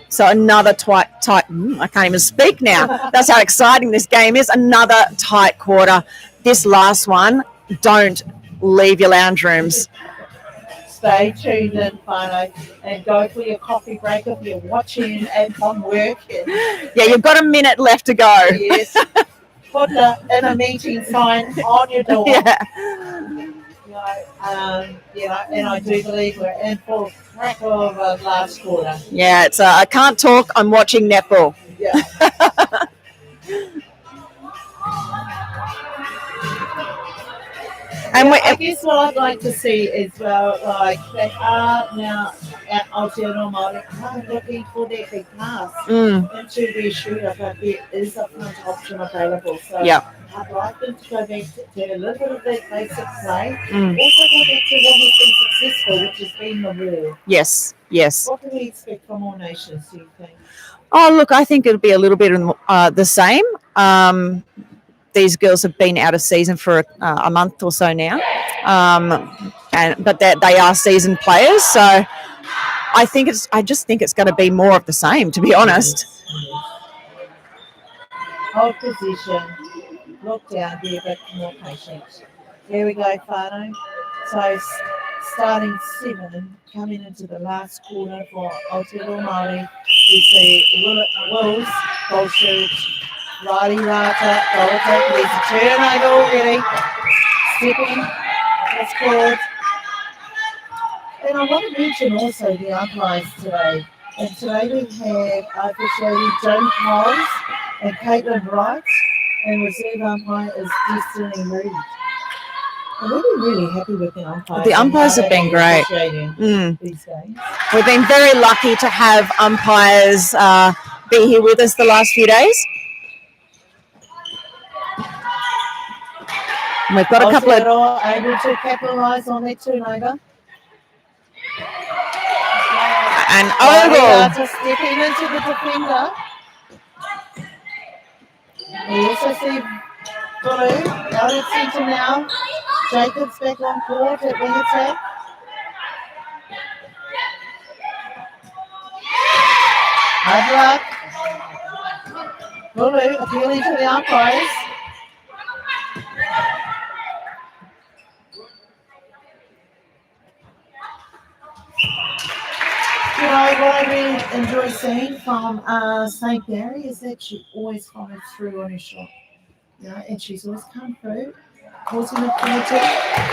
So another tight. I can't even speak now. That's how exciting this game is. Another tight quarter. This last one, don't leave your lounge rooms. stay tuned in, whānau, and go for your coffee break if you're watching and I'm working. Yeah, you've got a minute left to go. Yes. Put the in a meeting sign on your door. Yeah. And I do believe we're in for crack of last quarter. Yeah, it's I can't talk. I'm watching netball. Yeah. And I guess what I'd like to see is like they are now at Aotearoa Māori are looking for their big pass into their shooter, but there is a front option available. So Yeah. I'd like them to go back to a little bit of that basic play. Mm. Also go back to what has been successful, which has been the war. Yes. What do we expect from all nations, do you think? Oh, look, I think it'll be a little bit the same. These girls have been out of season for a month or so now, but they are seasoned players. So I just think it's going to be more of the same, to be honest. Hold position. Look down, be a bit more patient. There we go, whānau. So starting 7 and coming into the last quarter for Aotearoa Māori, we see Wills, goal shoot, Riley Rata, goal attack. There's a turnover already. Stepping, that's good. And I want to mention also the umpires today. And today we have officially Joan Coles and Caitlin Wright, and reserve umpire is Destiny Reed. I'm really happy with the umpires. The umpires have been great. These days. We've been very lucky to have umpires be here with us the last few days. And we've got a couple of able to capitalise on their turnover. and Oval. Just stepping into the defender. We also see Blue out at centre now. Jacobs back on court at wing attack. Hard luck. Blue appealing to the umpires. You know, what I really enjoy seeing from St. Gary is that she always follows through on her shot. You know, and she's always come through, causing a penalty,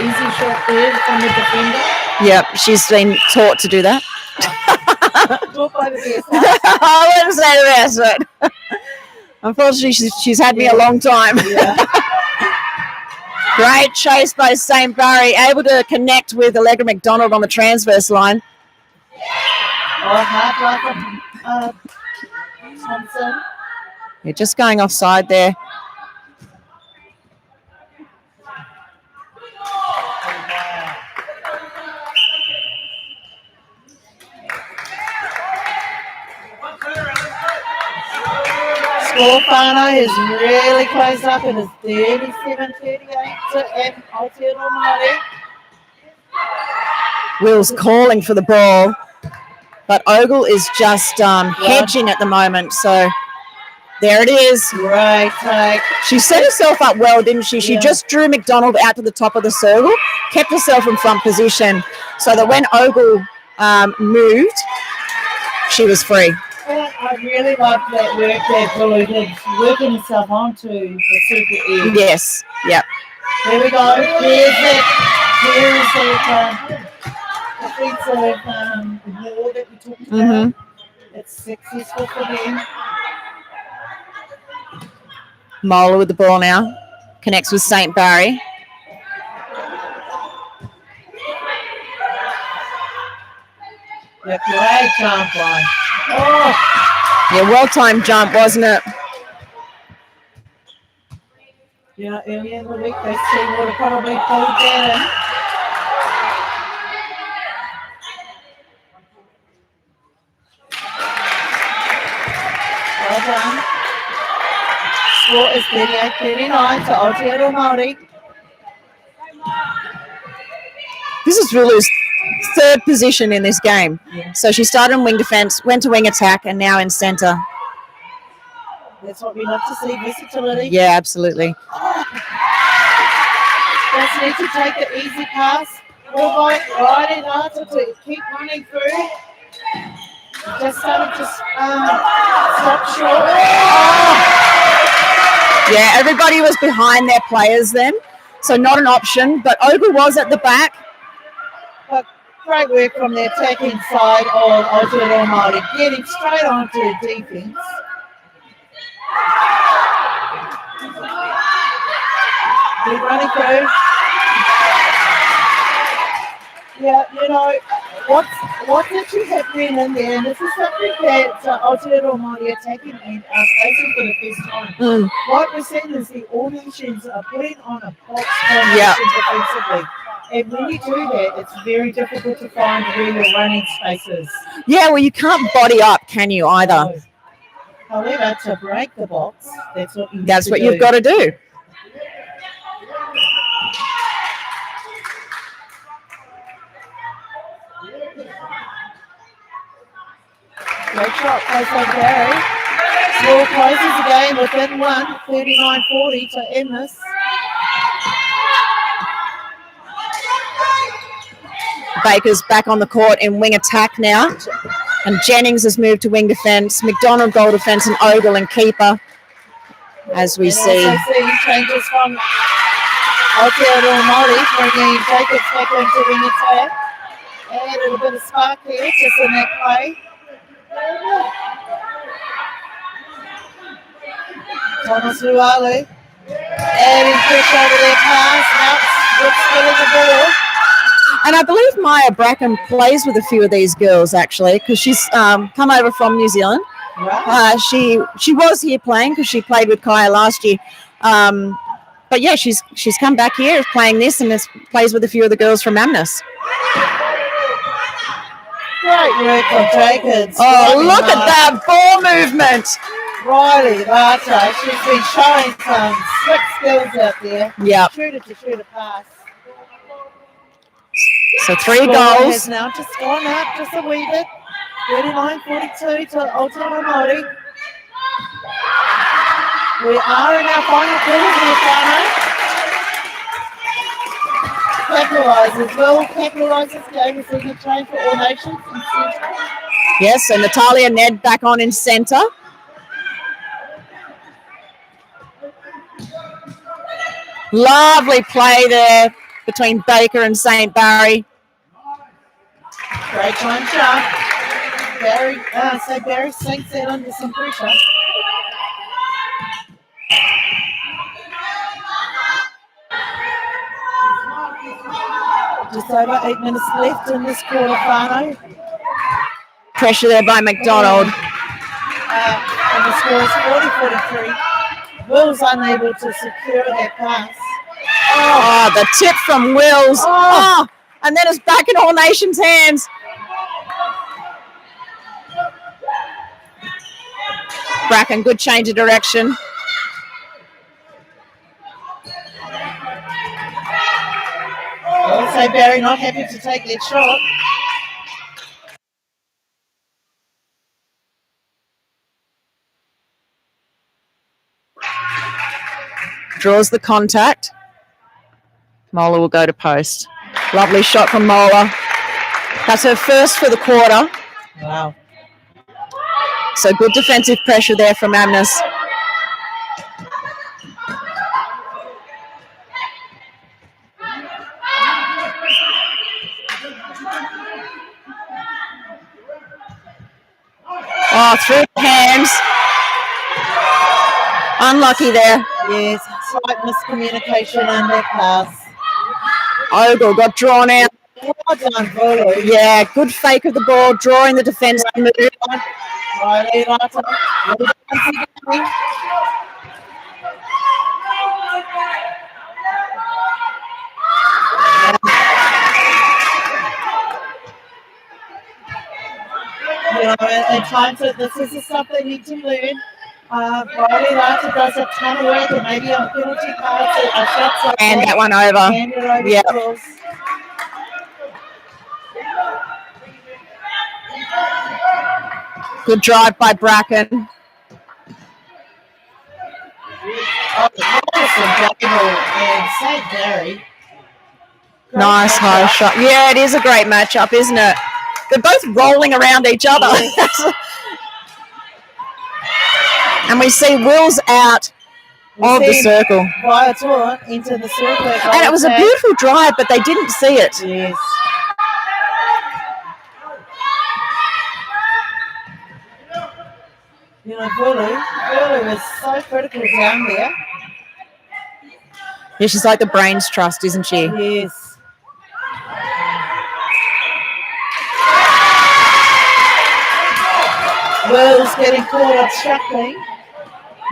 easy shot there from the defender. Yep, she's been taught to do that. Taught by the best. I wouldn't say the best, but unfortunately she's had me a long time. Yeah. Great chase by St. Barry, able to connect with Allegra McDonald on the transverse line. Hard luck from Thompson. You're just going offside there. Score whānau is really close up and it's 37-38 to Aotearoa Māori. Will's calling for the ball, but Ogle is just hedging at the moment. So there it is. Great take. She set herself up well, didn't she? She just drew McDonald out to the top of the circle, kept herself in front position so that when Ogle moved, she was free. I really love that work that Blue did, working himself onto the super edge. Yes, yep. There we go. Here's the defensive war that we talked about. It's successful for them. Mola with the ball now. Connects with St. Barry. Yeah, great jump line. Yeah, well-timed jump, wasn't it? Yeah, earlier in the week they see would have probably pulled that in. Well done. Score is 38-39 to Aotearoa Māori. This is Lulu's third position in this game. Yeah. So she started in wing defence, went to wing attack, and now in centre. That's what we love to see, versatility. Yeah, absolutely. Does need to take the easy pass. Good boy, righty, Nata to keep running through. Just started to stop short. Yeah, everybody was behind their players then, so not an option. But Ogle was at the back. But great work from the attacking side of Aotearoa Māori, getting straight onto defence. Keep running through. Yeah, you know, what's actually happening in there, and this is something that Aotearoa Māori attacking and are facing for the first time. What we're seeing is the All Nations are putting on a box formation defensively. And when you do that, it's very difficult to find where your running space is. Yeah, well, you can't body up, can you, either? No. However, to break the box, that's what you That's what you've got to do. Great shot, close by Gary. Small closes the game within 39-40 to AMNISS. Baker's back on the court in wing attack now. And Jennings has moved to wing defence. McDonald goal defence and Ogle and keeper. As we see. Also see changes from Aotearoa Māori bringing Jacobs back into wing attack. Added a bit of spark here just in that play. Thomas Rualu adding pressure over their pass. Now good skill in the ball. And I believe Maya Bracken plays with a few of these girls, actually, because she's come over from New Zealand. Right. She was here playing because she played with Kaya last year. But yeah, she's come back here playing this and plays with a few of the girls from AMNISS. Great work from Jacobs. Oh, look at that ball movement. Riley Lata, she's been showing some slick skills out there. Yeah. Shooter to shooter pass. So 3 Score goals. has now just gone up just a wee bit. 39-42 to Aotearoa Māori. We are in our final quarter here, Whānau. Capitalises, will capitalise this game. We're seeing a change for All Nations in centre. Yes, so Natalia Ned back on in centre. Lovely play there between Baker and St. Barry. Great time jump. Barry sinks in under some pressure. Just over 8 minutes left in this quarter, Whānau. Pressure there by McDonald. And the score is 40-43. Will's unable to secure that pass. Oh, the tip from Wills. Oh, and then it's back in All Nations' hands. Bracken, good change of direction. Also, Barry not happy to take that shot. Draws the contact. Mola will go to post. Lovely shot from Mola. That's her first for the quarter. Wow. So good defensive pressure there from AMNISS. Oh, through the hands. Unlucky there. Yes, slight miscommunication in that pass. Ogle got drawn out. Well done, Volu. Yeah, good fake of the ball, drawing the defence to move. Riley Lata. You know, at times this is stuff they need to learn. Riley Lata does a ton of work, and maybe on penalty cards, shots like And that one over. Hand it over Yep. the balls. Good drive by Bracken. Oh, Harrison Gable and St. Barry. Nice high shot. Yeah, it is a great matchup, isn't it? They're both rolling around each other. Yes. And we see Will's out of the circle. Via tour into the circle. And it was a beautiful drive, but they didn't see it. Yes. You know, Burley was so critical down there. Yeah, she's like the brains trust, isn't she? Yes. Will's getting caught up shuckling.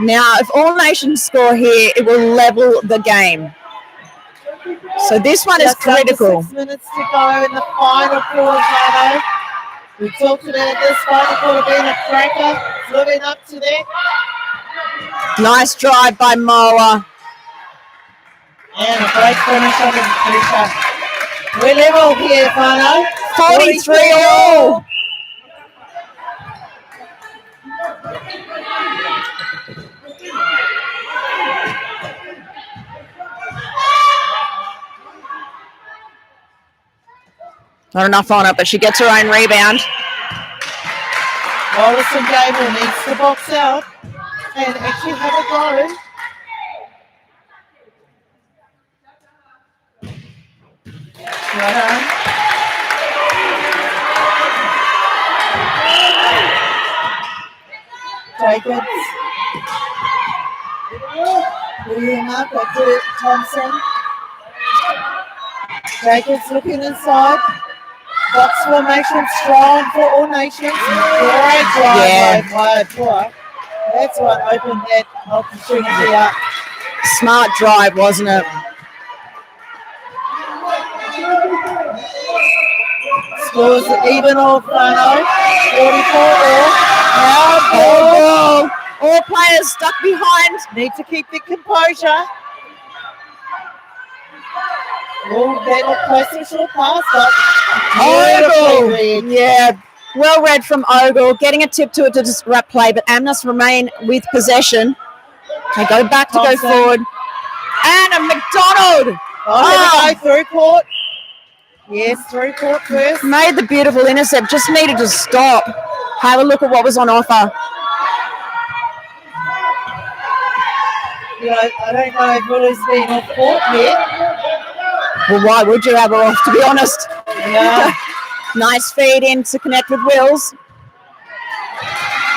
Now, if all nations score here, it will level the game. So this one is Just under critical. 6 minutes to go in the final quarter, Tano. We talked about this final quarter being a cracker. It's living up to that. Nice drive by Moa. And a great finish on the pressure. We're level here, Tano. 43 all. Not enough on it, but she gets her own rebound. Rollison Gable needs to box out and actually have a go. Right on. Jacobs. William up back to Thompson. Jacobs looking inside. Box formation strong for all nations. Great drive by Tour. That's what opened that opportunity up. Smart drive, wasn't it? Scores even off, 44 all. Now ball. All players stuck behind. Need to keep the composure. Oh, that looked close to a short pass, but Ogle. Yeah, well read from Ogle. Getting a tip to it to disrupt play, but AMNISS remain with possession. They go back to Thompson. go forward. And a McDonald. Go through court. Yes, through court first. Made the beautiful intercept. Just needed to stop. Have a look at what was on offer. You know, I don't know if Willow's been off court yet. Well, why would you have her off, to be honest? Yeah. Nice feed in to connect with Wills.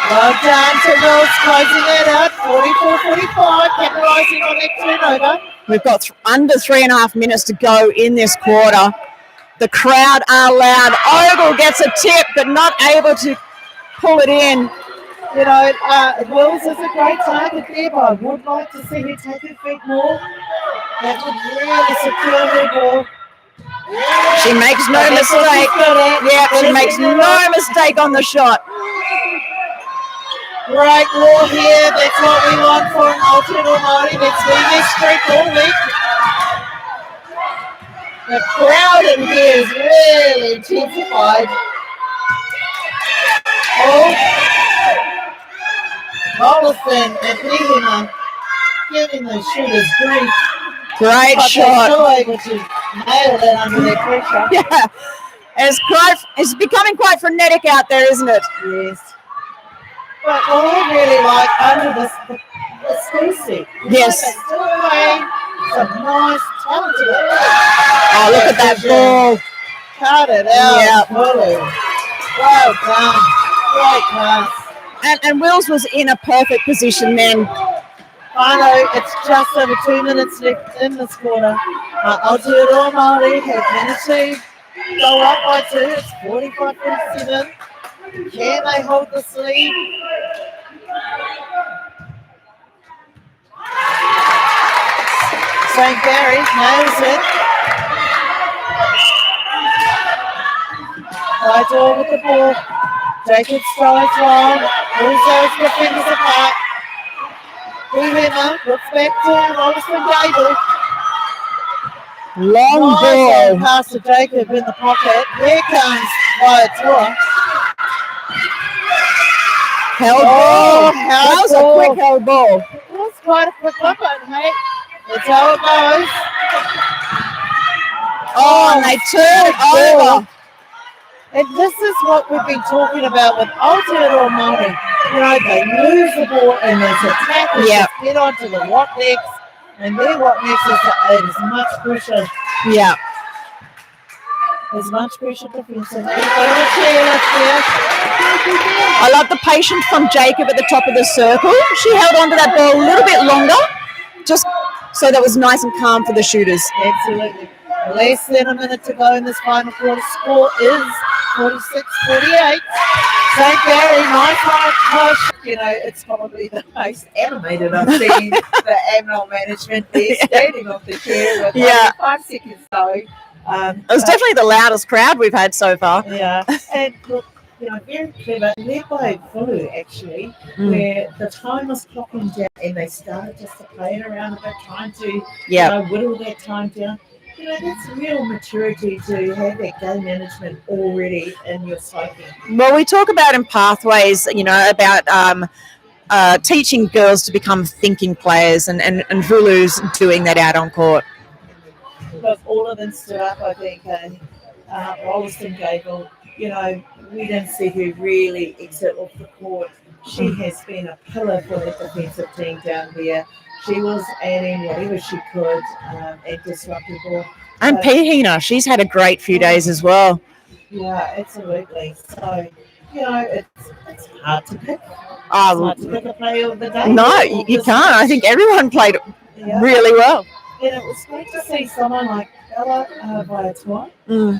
Well done to Wills, closing it out. 44-45, capitalising on that turnover. We've got under 3.5 minutes to go in this quarter. The crowd are loud. Ogle gets a tip, but not able to pull it in. You know, Wills is a great target there, but I would like to see her take her feet more. That would really secure her ball. She makes no mistake. Yeah, she makes no mistake on the shot. Great ball here. That's what we want for an alternate motive. It's been this streak all week. The crowd in here is really intensified. Oh, Mollison and Lehman giving the shooters grief. Great shot. They're still able to nail it under their pressure. Yeah, it's becoming quite frenetic out there, isn't it? Yes. But what I really like under the school set. Yes. They're still playing some nice, talented. Oh, look at that ball. Cut it out. Yeah. Fully. Well done. Great pass. And Wills was in a perfect position then. I know it's just over 2 minutes left in this quarter. Aotearoa Māori have managed to go up by 2. It's 45-47. Can they hold this lead? St. Barry nails it. Whitehall with the ball. Jacobs strides long. Pulls those defenders apart. Whoever looks back to Rollison Gable. Long Nice ball. pass to Jacob in the pocket. Here comes Waiatua. Held ball. held That was ball. a quick held ball. That's quite a quick one, hey? That's how it goes. Oh, and they turn over. And this is what we've been talking about with Aotearoa Māori. You know, they lose the ball and there's attack, Yep. get onto the what next, and then what next is as much pressure. Yeah. As much pressure defensively. I love the patience from Jacob at the top of the circle. She held onto that ball a little bit longer, just so that was nice and calm for the shooters. Absolutely. Less than a minute to go in this final quarter. Score is 46-48. St. Barry, nice high push. You know, it's probably the most animated I've seen the AMNISS management there, standing off the chair with only 5 seconds to go. It was definitely the loudest crowd we've had so far. Yeah, and look, you know, very clever, led by Fulu actually, where the time was clocking down and they started just to play it around a bit, trying to you know, whittle that time down. You know, that's real maturity to have that game management already in your psyche. Well, we talk about in Pathways, you know, about teaching girls to become thinking players, and Vulu's doing that out on court. Look, all of them stood up, I think, and Rolliston Gable, you know, we didn't see her really exit off the court. She has been a pillar for the defensive team down there. She was adding whatever she could and disrupting ball. And Pihina, she's had a great few days as well. Yeah, absolutely. So, you know, it's hard to pick. It's hard to pick a player of the day. No, you can't. I think everyone played really well. And it was great to see someone like Bella Vaiatua.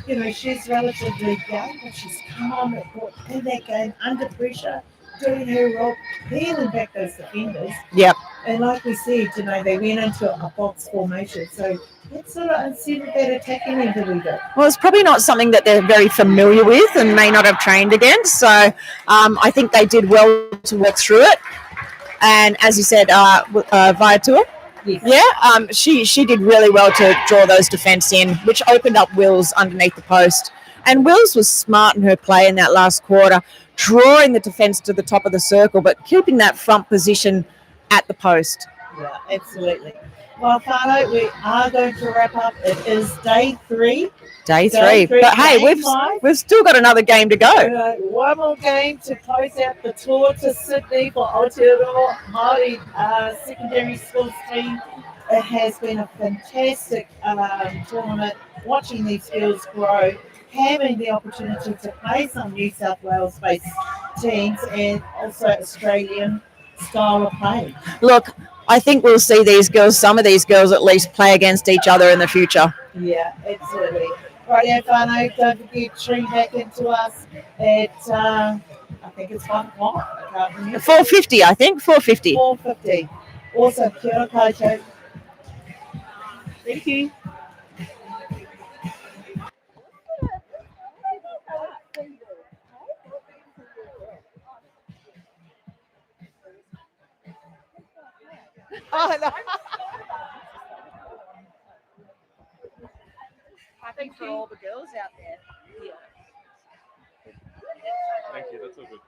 You know, she's relatively young, but she's come on the court in that game under pressure, doing her role, peeling back those defenders. Yep. And like we said, you know, they went into a box formation. So that sort of unsettled that attacking end a little bit. Well, it's probably not something that they're very familiar with and may not have trained against. So I think they did well to work through it. And as you said, Vaiatua, she did really well to draw those defence in, which opened up Wills underneath the post. And Wills was smart in her play in that last quarter, drawing the defence to the top of the circle, but keeping that front position at the post. Yeah, absolutely. Well, Fano, we are going to wrap up. It is day three. Day three. But hey, we've still got another game to go. One more game to close out the tour to Sydney for Aotearoa Māori secondary schools team. It has been a fantastic tournament, watching these girls grow, having the opportunity to play some New South Wales-based teams and also Australian style of play. Look, I think we'll see these girls, some of these girls at least, play against each other in the future. Yeah, absolutely. Right, Fano, don't forget to tune back into us at, I think it's 5 o'clock. I can't remember. 4:50, I think. 4:50. 4:50. Awesome. Kia ora koutou. Thank you. Oh, no. I think for all the girls out there. Yeah. Thank you. That's all good.